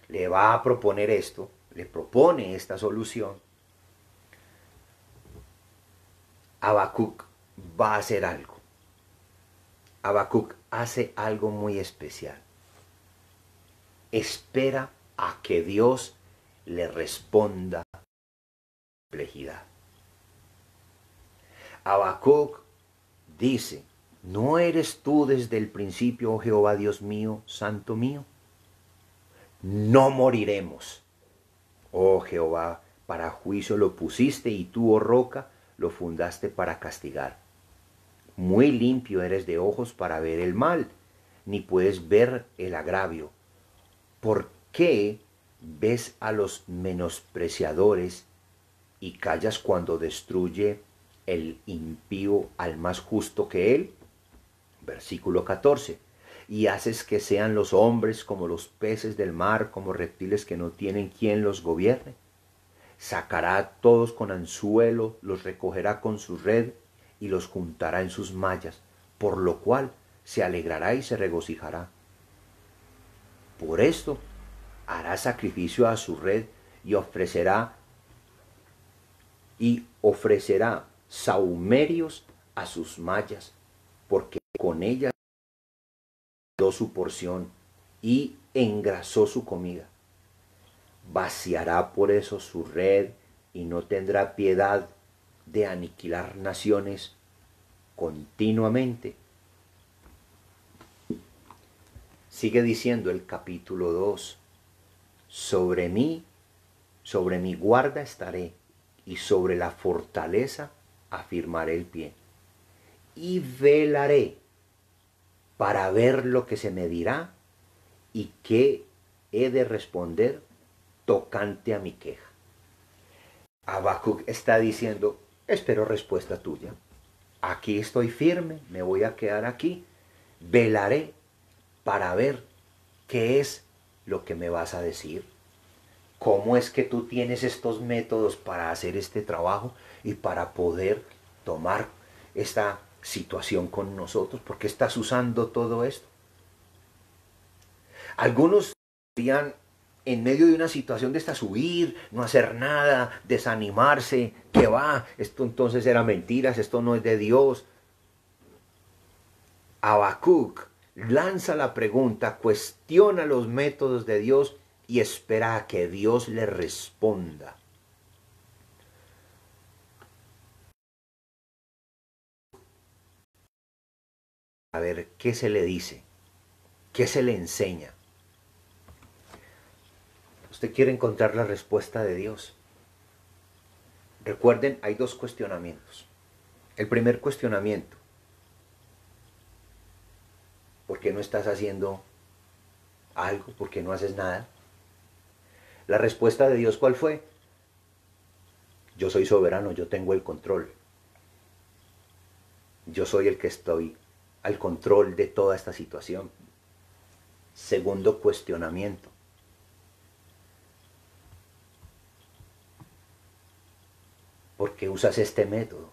le va a proponer esto, le propone esta solución, Habacuc va a hacer algo. Habacuc hace algo muy especial. Espera a que Dios le responda a la perplejidad. Habacuc dice: ¿no eres tú desde el principio, oh Jehová Dios mío, santo mío? No moriremos. Oh Jehová, para juicio lo pusiste, y tú, oh roca, lo fundaste para castigar. Muy limpio eres de ojos para ver el mal, ni puedes ver el agravio. ¿Por qué ves a los menospreciadores y callas cuando destruye el impío al más justo que él? Versículo 14. Y haces que sean los hombres como los peces del mar, como reptiles que no tienen quien los gobierne. Sacará a todos con anzuelo, los recogerá con su red y los juntará en sus mallas, por lo cual se alegrará y se regocijará. Por esto hará sacrificio a su red y ofrecerá sahumerios a sus mallas, porque con ellas dio su porción y engrasó su comida. Vaciará por eso su red y no tendrá piedad de aniquilar naciones continuamente. Sigue diciendo el capítulo 2, sobre mi guarda estaré, y sobre la fortaleza afirmaré el pie. Y velaré para ver lo que se me dirá y qué he de responder tocante a mi queja. Habacuc está diciendo, espero respuesta tuya. Aquí estoy firme, me voy a quedar aquí. Velaré para ver qué es lo que me vas a decir. ¿Cómo es que tú tienes estos métodos para hacer este trabajo y para poder tomar esta situación con nosotros? ¿Por qué estás usando todo esto? Algunos dirían, en medio de una situación de esta, huir, no hacer nada, desanimarse, que va, esto entonces era mentiras, esto no es de Dios. Habacuc lanza la pregunta, cuestiona los métodos de Dios y espera a que Dios le responda. A ver, ¿qué se le dice? ¿Qué se le enseña? Usted quiere encontrar la respuesta de Dios. Recuerden, hay dos cuestionamientos. El primer cuestionamiento, ¿por qué no estás haciendo algo? ¿Por qué no haces nada? La respuesta de Dios, ¿cuál fue? Yo soy soberano, yo tengo el control. Yo soy el que estoy al control de toda esta situación. Segundo cuestionamiento. ¿Por qué usas este método?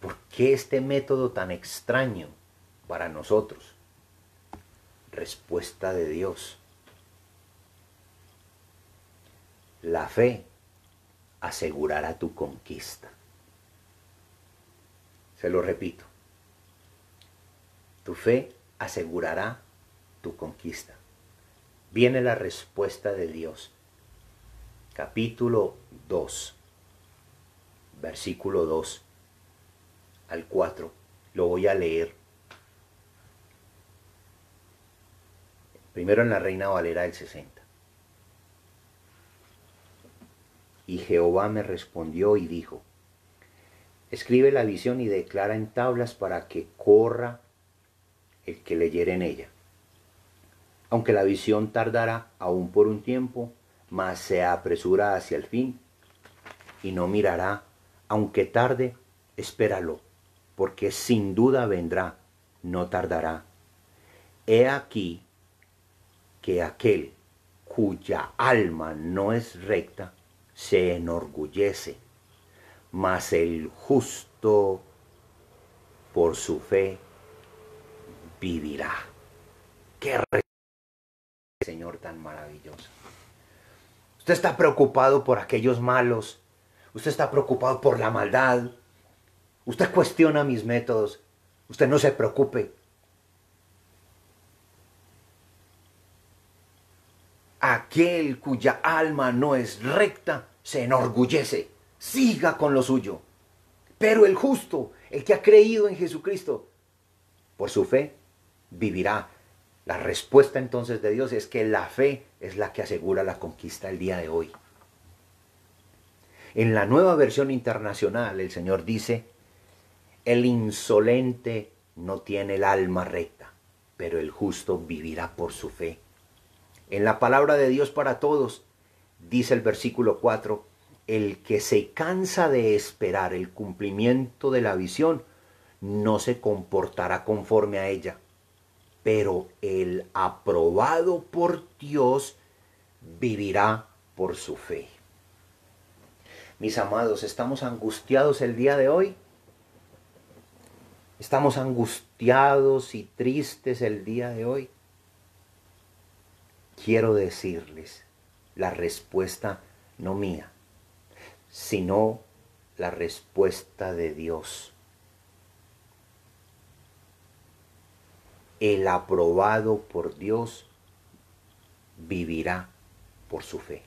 ¿Por qué este método tan extraño para nosotros? Respuesta de Dios. La fe asegurará tu conquista. Se lo repito. Tu fe asegurará tu conquista. Viene la respuesta de Dios. Capítulo 2, versículo 2 al 4. Lo voy a leer. Primero en la Reina Valera del 60. Y Jehová me respondió y dijo, escribe la visión y declara en tablas para que corra el que leyere en ella. Aunque la visión tardará aún por un tiempo, mas se apresura hacia el fin y no mirará, aunque tarde, espéralo, porque sin duda vendrá, no tardará. He aquí que aquel cuya alma no es recta se enorgullece, mas el justo por su fe vivirá. ¡Qué Señor tan maravilloso! Usted está preocupado por aquellos malos, usted está preocupado por la maldad, usted cuestiona mis métodos, usted no se preocupe. Aquel cuya alma no es recta se enorgullece, siga con lo suyo. Pero el justo, el que ha creído en Jesucristo, por su fe vivirá. La respuesta entonces de Dios es que la fe es la que asegura la conquista el día de hoy. En la Nueva Versión Internacional el Señor dice, el insolente no tiene el alma recta, pero el justo vivirá por su fe. En la palabra de Dios para todos, dice el versículo 4, el que se cansa de esperar el cumplimiento de la visión, no se comportará conforme a ella, pero el aprobado por Dios vivirá por su fe. Mis amados, ¿estamos angustiados el día de hoy? ¿Estamos angustiados y tristes el día de hoy? Quiero decirles la respuesta no mía, sino la respuesta de Dios. El aprobado por Dios vivirá por su fe.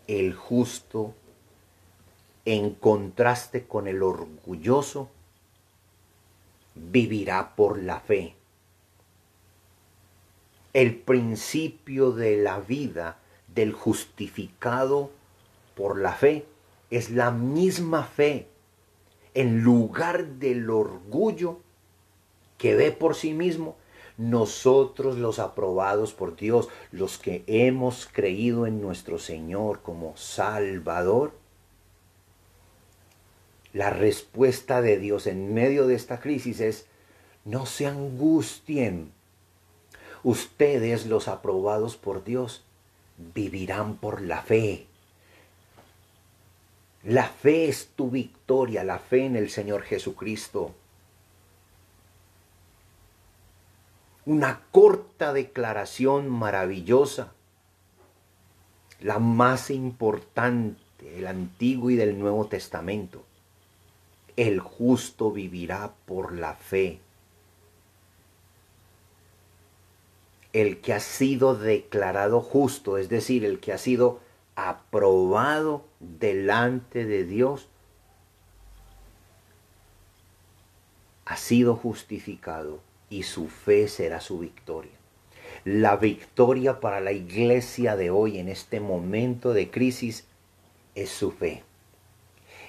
El justo, en contraste con el orgulloso, vivirá por la fe. El principio de la vida del justificado por la fe es la misma fe. En lugar del orgullo que ve por sí mismo, nosotros los aprobados por Dios, los que hemos creído en nuestro Señor como Salvador, la respuesta de Dios en medio de esta crisis es: no se angustien. Ustedes, los aprobados por Dios, vivirán por la fe. La fe es tu victoria, la fe en el Señor Jesucristo. Una corta declaración maravillosa, la más importante del Antiguo y del Nuevo Testamento. El justo vivirá por la fe. El que ha sido declarado justo, es decir, el que ha sido aprobado delante de Dios, ha sido justificado y su fe será su victoria. La victoria para la iglesia de hoy en este momento de crisis es su fe.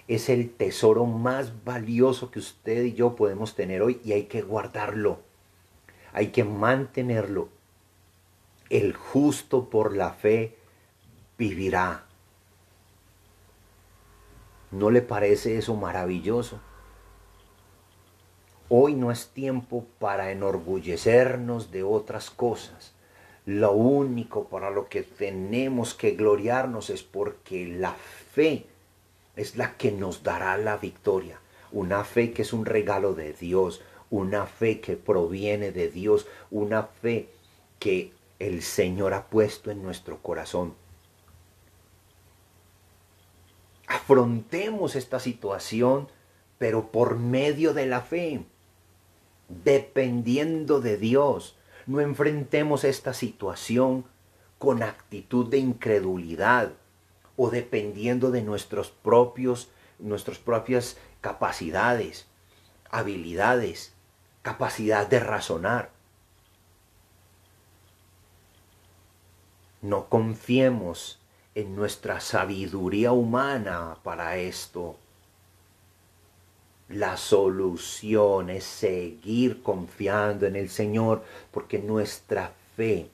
Es el tesoro más valioso que usted y yo podemos tener hoy y hay que guardarlo. Hay que mantenerlo. El justo por la fe vivirá. ¿No le parece eso maravilloso? Hoy no es tiempo para enorgullecernos de otras cosas. Lo único para lo que tenemos que gloriarnos es porque la fe es la que nos dará la victoria. Una fe que es un regalo de Dios, una fe que proviene de Dios, una fe que el Señor ha puesto en nuestro corazón. Afrontemos esta situación, pero por medio de la fe, dependiendo de Dios. No enfrentemos esta situación con actitud de incredulidad o dependiendo de nuestras propias capacidades, habilidades, capacidad de razonar. No confiemos en nuestra sabiduría humana para esto. La solución es seguir confiando en el Señor, porque nuestra fe,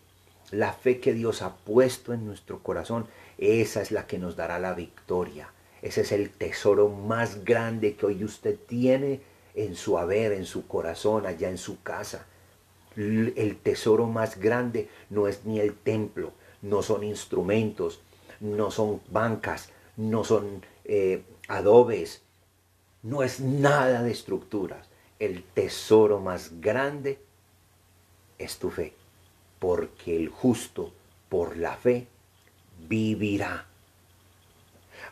la fe que Dios ha puesto en nuestro corazón, esa es la que nos dará la victoria. Ese es el tesoro más grande que hoy usted tiene en su haber, en su corazón, allá en su casa. El tesoro más grande no es ni el templo, no son instrumentos, no son bancas, no son adobes, no es nada de estructuras. El tesoro más grande es tu fe, porque el justo por la fe vivirá.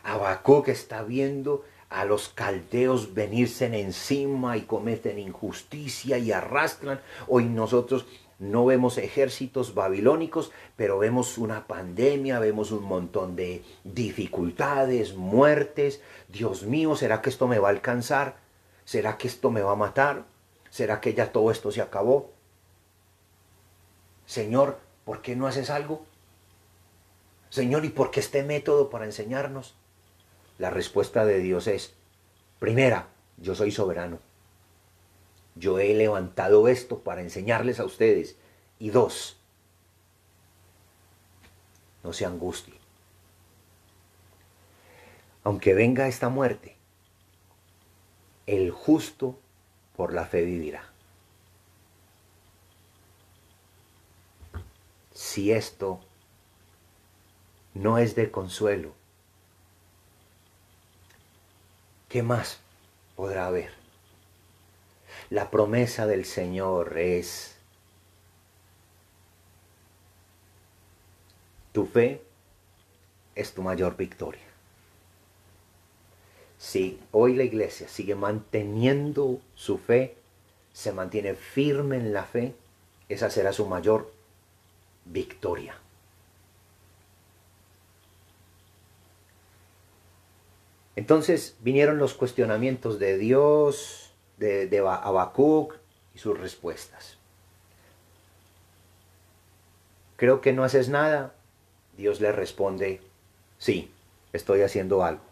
Habacuc está viendo a los caldeos venirse encima y cometen injusticia y arrastran. Hoy nosotros no vemos ejércitos babilónicos, pero vemos una pandemia, vemos un montón de dificultades, muertes. Dios mío, ¿será que esto me va a alcanzar? ¿Será que esto me va a matar? ¿Será que ya todo esto se acabó? Señor, ¿por qué no haces algo? Señor, ¿y por qué este método para enseñarnos? La respuesta de Dios es: primera, yo soy soberano. Yo he levantado esto para enseñarles a ustedes. Y dos, no se angustien. Aunque venga esta muerte, el justo por la fe vivirá. Si esto no es de consuelo, ¿qué más podrá haber? La promesa del Señor es: tu fe es tu mayor victoria. Si hoy la iglesia sigue manteniendo su fe, se mantiene firme en la fe, esa será su mayor victoria. Entonces vinieron los cuestionamientos de Dios, de Habacuc y sus respuestas. Creo que no haces nada. Dios le responde: sí, estoy haciendo algo.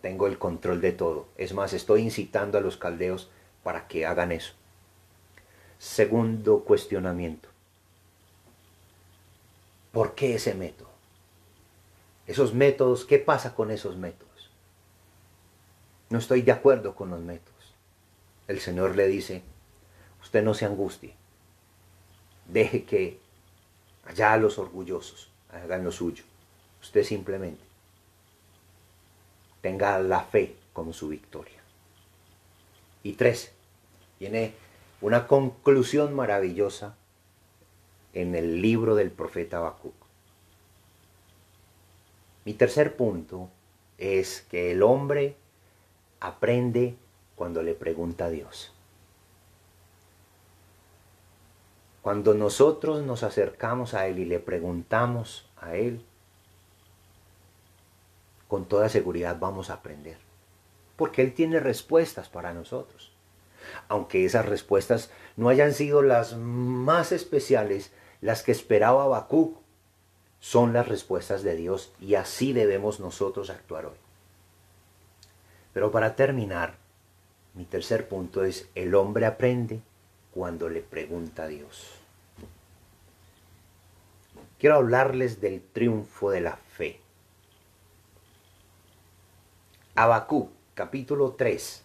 Tengo el control de todo. Es más, estoy incitando a los caldeos para que hagan eso. Segundo cuestionamiento: ¿por qué ese método? Esos métodos, ¿qué pasa con esos métodos? No estoy de acuerdo con los métodos. El Señor le dice: usted no se angustie. Deje que allá los orgullosos hagan lo suyo. Usted simplemente tenga la fe como su victoria. Y 3, viene una conclusión maravillosa en el libro del profeta Habacuc. Mi tercer punto es que el hombre aprende cuando le pregunta a Dios. Cuando nosotros nos acercamos a Él y le preguntamos a Él, con toda seguridad vamos a aprender. Porque Él tiene respuestas para nosotros. Aunque esas respuestas no hayan sido las más especiales, las que esperaba Habacuc, son las respuestas de Dios, y así debemos nosotros actuar hoy. Pero para terminar, mi tercer punto es: el hombre aprende cuando le pregunta a Dios. Quiero hablarles del triunfo de la fe. Habacuc, capítulo 3,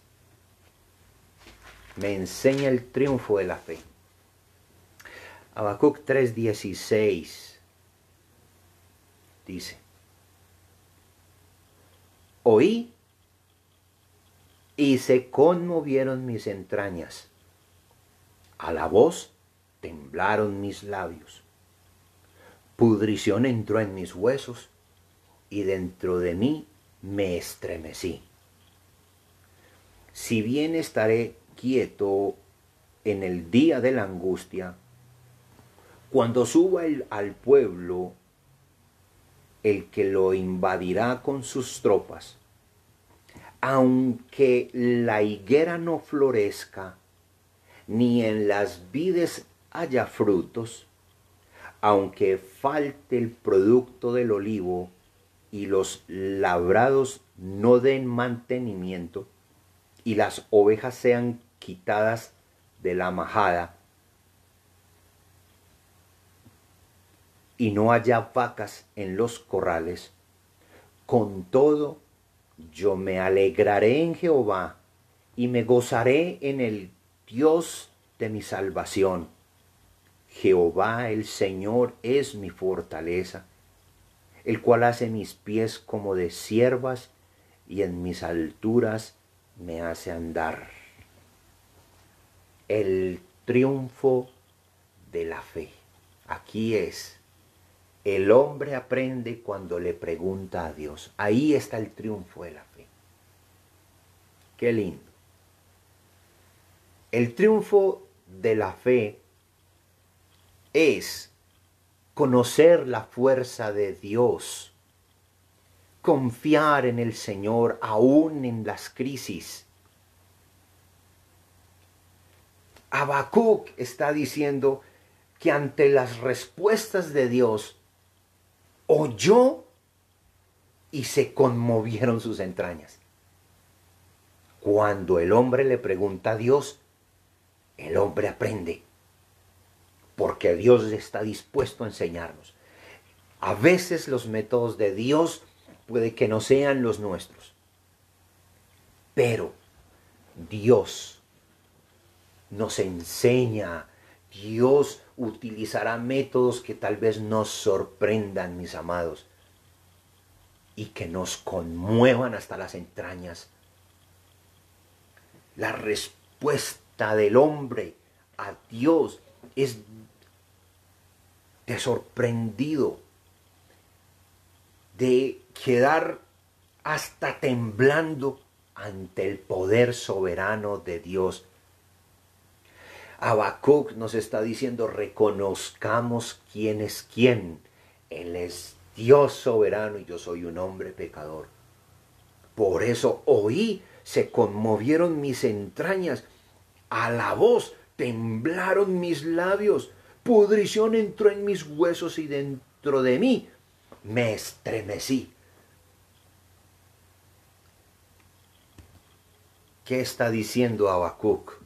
me enseña el triunfo de la fe. Habacuc 3:16 dice: oí y se conmovieron mis entrañas, a la voz temblaron mis labios, pudrición entró en mis huesos y dentro de mí me estremecí. Si bien estaré quieto en el día de la angustia, cuando suba al pueblo el que lo invadirá con sus tropas, aunque la higuera no florezca, ni en las vides haya frutos, aunque falte el producto del olivo y los labrados no den mantenimiento, y las ovejas sean quitadas de la majada, y no haya vacas en los corrales, con todo yo me alegraré en Jehová y me gozaré en el Dios de mi salvación. Jehová el Señor es mi fortaleza, el cual hace mis pies como de ciervas y en mis alturas me hace andar. El triunfo de la fe. Aquí es: el hombre aprende cuando le pregunta a Dios. Ahí está el triunfo de la fe. Qué lindo. El triunfo de la fe es conocer la fuerza de Dios, confiar en el Señor aún en las crisis. Habacuc está diciendo que ante las respuestas de Dios oyó y se conmovieron sus entrañas. Cuando el hombre le pregunta a Dios, el hombre aprende, porque Dios está dispuesto a enseñarnos. A veces los métodos de Dios puede que no sean los nuestros, pero Dios nos enseña, Dios utilizará métodos que tal vez nos sorprendan, mis amados, y que nos conmuevan hasta las entrañas. La respuesta del hombre a Dios es de sorprendido, de quedar hasta temblando ante el poder soberano de Dios. Habacuc nos está diciendo, reconozcamos quién es quién. Él es Dios soberano y yo soy un hombre pecador. Por eso oí, se conmovieron mis entrañas, a la voz temblaron mis labios, pudrición entró en mis huesos y dentro de mí me estremecí. ¿Qué está diciendo Habacuc?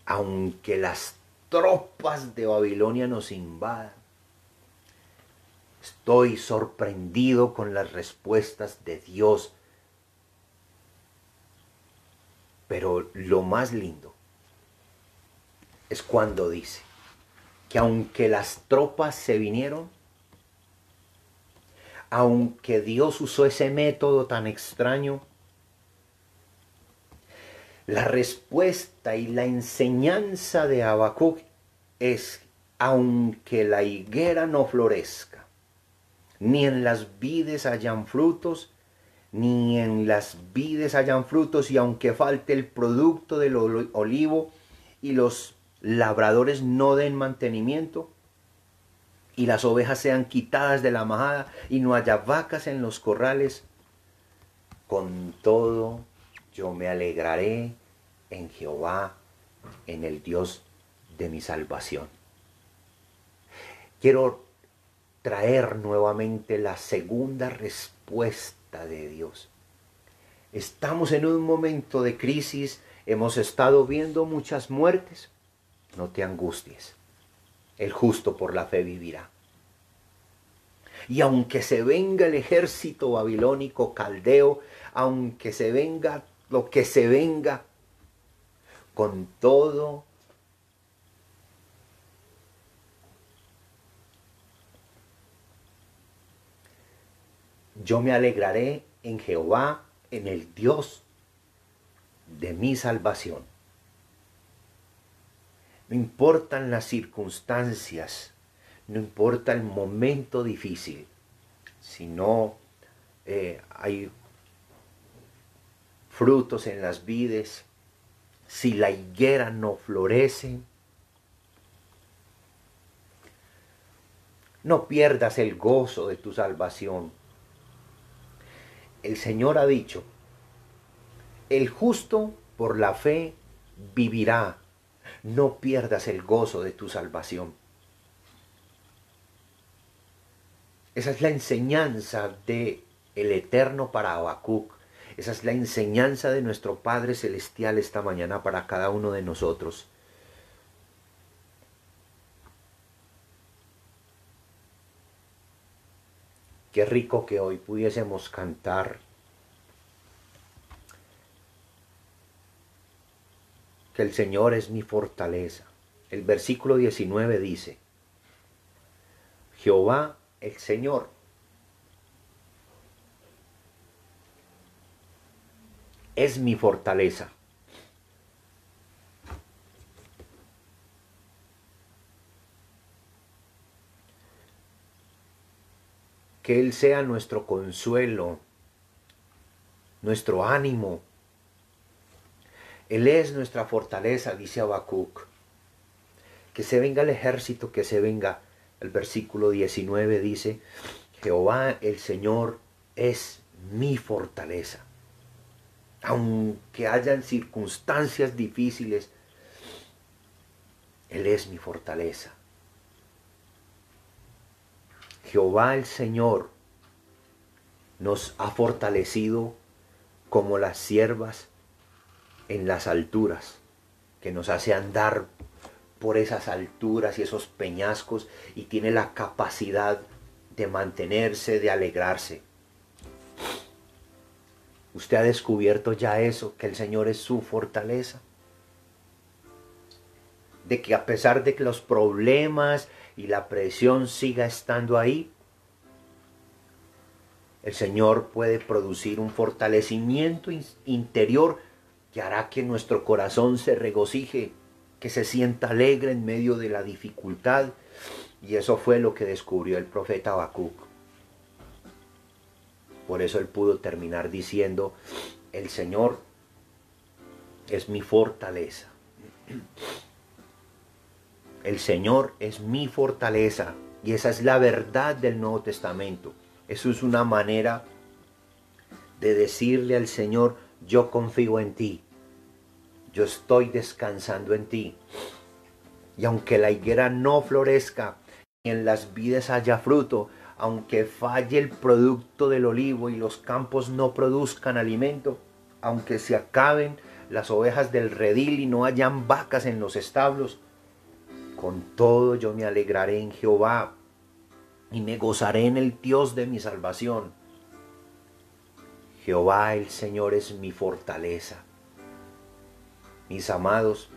Aunque las tropas de Babilonia nos invadan, estoy sorprendido con las respuestas de Dios. Pero lo más lindo es cuando dice que aunque las tropas se vinieron, aunque Dios usó ese método tan extraño, la respuesta y la enseñanza de Habacuc es, aunque la higuera no florezca, ni en las vides hayan frutos, ni en las vides hayan frutos, y aunque falte el producto del olivo, y los labradores no den mantenimiento, y las ovejas sean quitadas de la majada, y no haya vacas en los corrales, con todo yo me alegraré en Jehová, en el Dios de mi salvación. Quiero traer nuevamente la segunda respuesta de Dios. Estamos en un momento de crisis, hemos estado viendo muchas muertes. No te angusties, el justo por la fe vivirá. Y aunque se venga el ejército babilónico caldeo, aunque se venga lo que se venga, con todo yo me alegraré en Jehová, en el Dios de mi salvación. No importan las circunstancias, no importa el momento difícil, si no hay frutos en las vides, si la higuera no florece, no pierdas el gozo de tu salvación. El Señor ha dicho, el justo por la fe vivirá. No pierdas el gozo de tu salvación. Esa es la enseñanza de el Eterno para Habacuc. Esa es la enseñanza de nuestro Padre Celestial esta mañana para cada uno de nosotros. Qué rico que hoy pudiésemos cantar que el Señor es mi fortaleza. El versículo 19 dice, Jehová el Señor es mi fortaleza. Que Él sea nuestro consuelo, nuestro ánimo. Él es nuestra fortaleza, dice Habacuc. Que se venga el ejército, que se venga. El versículo 19 dice, Jehová el Señor es mi fortaleza. Aunque hayan circunstancias difíciles, Él es mi fortaleza. Jehová el Señor nos ha fortalecido como las ciervas en las alturas, que nos hace andar por esas alturas y esos peñascos y tiene la capacidad de mantenerse, de alegrarse. ¿Usted ha descubierto ya eso, que el Señor es su fortaleza? De que a pesar de que los problemas y la presión siga estando ahí, el Señor puede producir un fortalecimiento interior que hará que nuestro corazón se regocije, que se sienta alegre en medio de la dificultad. Y eso fue lo que descubrió el profeta Habacuc. Por eso él pudo terminar diciendo, el Señor es mi fortaleza. El Señor es mi fortaleza. Y esa es la verdad del Nuevo Testamento. Eso es una manera de decirle al Señor, yo confío en ti. Yo estoy descansando en ti. Y aunque la higuera no florezca, ni en las vides haya fruto, aunque falle el producto del olivo y los campos no produzcan alimento, aunque se acaben las ovejas del redil y no hayan vacas en los establos, con todo yo me alegraré en Jehová y me gozaré en el Dios de mi salvación. Jehová el Señor es mi fortaleza. Mis amados,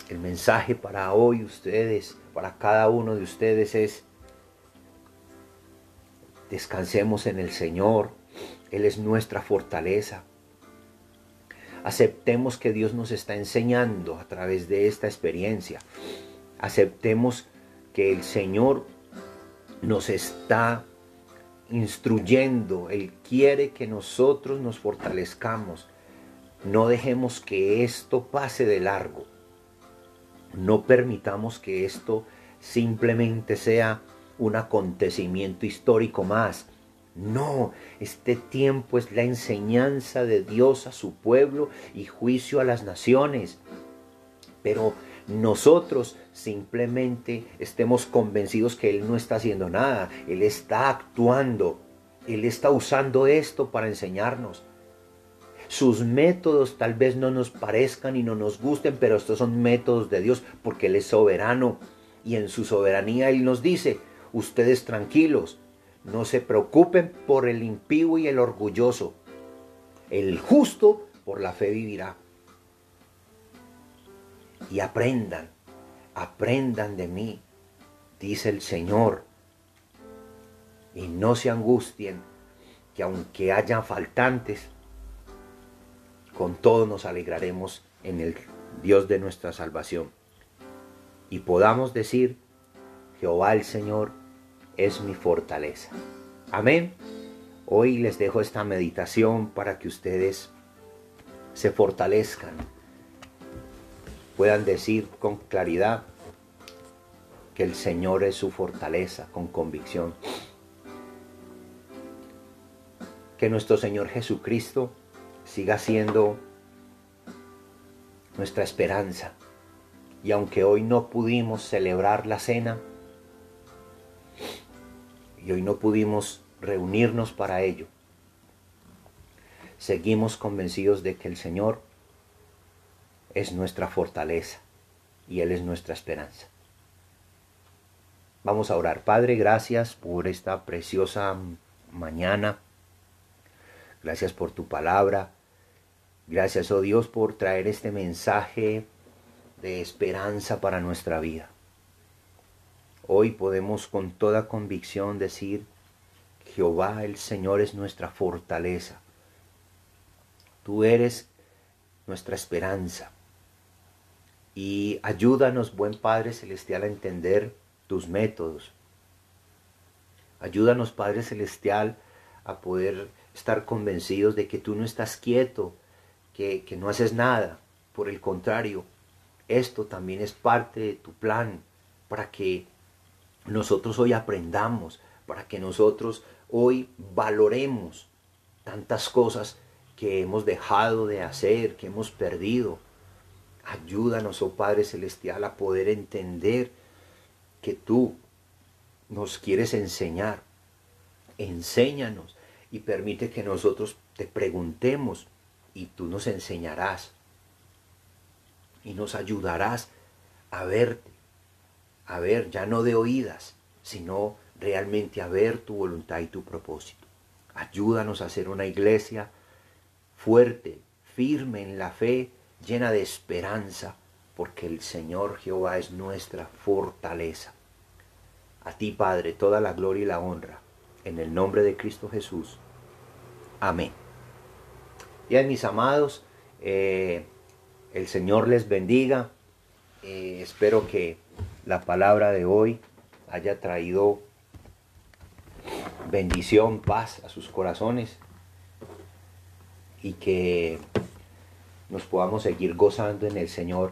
el mensaje para hoy ustedes, para cada uno de ustedes es: descansemos en el Señor. Él es nuestra fortaleza. Aceptemos que Dios nos está enseñando a través de esta experiencia. Aceptemos que el Señor nos está instruyendo. Él quiere que nosotros nos fortalezcamos. No dejemos que esto pase de largo. No permitamos que esto simplemente sea un acontecimiento histórico más. No, este tiempo es la enseñanza de Dios a su pueblo y juicio a las naciones. Pero nosotros simplemente estemos convencidos que Él no está haciendo nada. Él está actuando. Él está usando esto para enseñarnos. Sus métodos tal vez no nos parezcan y no nos gusten, pero estos son métodos de Dios porque Él es soberano. Y en su soberanía Él nos dice, ustedes tranquilos, no se preocupen por el impío y el orgulloso. El justo por la fe vivirá. Y aprendan de mí, dice el Señor. Y no se angustien, que aunque haya faltantes, con todo nos alegraremos en el Dios de nuestra salvación. Y podamos decir, Jehová el Señor es mi fortaleza. Amén. Hoy les dejo esta meditación para que ustedes se fortalezcan. Puedan decir con claridad que el Señor es su fortaleza, con convicción. Que nuestro Señor Jesucristo siga siendo nuestra esperanza. Y aunque hoy no pudimos celebrar la cena, y hoy no pudimos reunirnos para ello, seguimos convencidos de que el Señor es nuestra fortaleza y Él es nuestra esperanza. Vamos a orar. Padre, gracias por esta preciosa mañana. Gracias por tu palabra. Gracias, oh Dios, por traer este mensaje de esperanza para nuestra vida. Hoy podemos con toda convicción decir, Jehová el Señor es nuestra fortaleza. Tú eres nuestra esperanza. Y ayúdanos, buen Padre Celestial, a entender tus métodos. Ayúdanos, Padre Celestial, a poder estar convencidos de que tú no estás quieto, que no haces nada. Por el contrario, esto también es parte de tu plan para que nosotros hoy aprendamos, para que nosotros hoy valoremos tantas cosas que hemos dejado de hacer, que hemos perdido. Ayúdanos, oh Padre Celestial, a poder entender que tú nos quieres enseñar. Enséñanos y permite que nosotros te preguntemos y tú nos enseñarás y nos ayudarás a verte, a ver ya no de oídas, sino realmente a ver tu voluntad y tu propósito. Ayúdanos a ser una iglesia fuerte, firme en la fe, llena de esperanza, porque el Señor Jehová es nuestra fortaleza. A ti, Padre, toda la gloria y la honra, en el nombre de Cristo Jesús. Amén. Bien, mis amados, el Señor les bendiga. Espero que la palabra de hoy haya traído bendición, paz a sus corazones y que nos podamos seguir gozando en el Señor.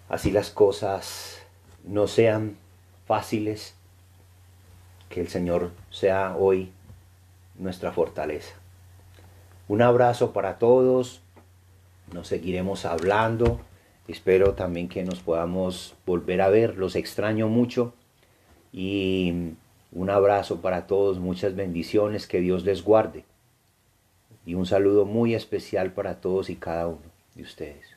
Así las cosas no sean fáciles, que el Señor sea hoy nuestra fortaleza. Un abrazo para todos, nos seguiremos hablando, espero también que nos podamos volver a ver, los extraño mucho y un abrazo para todos, muchas bendiciones, que Dios les guarde y un saludo muy especial para todos y cada uno de ustedes.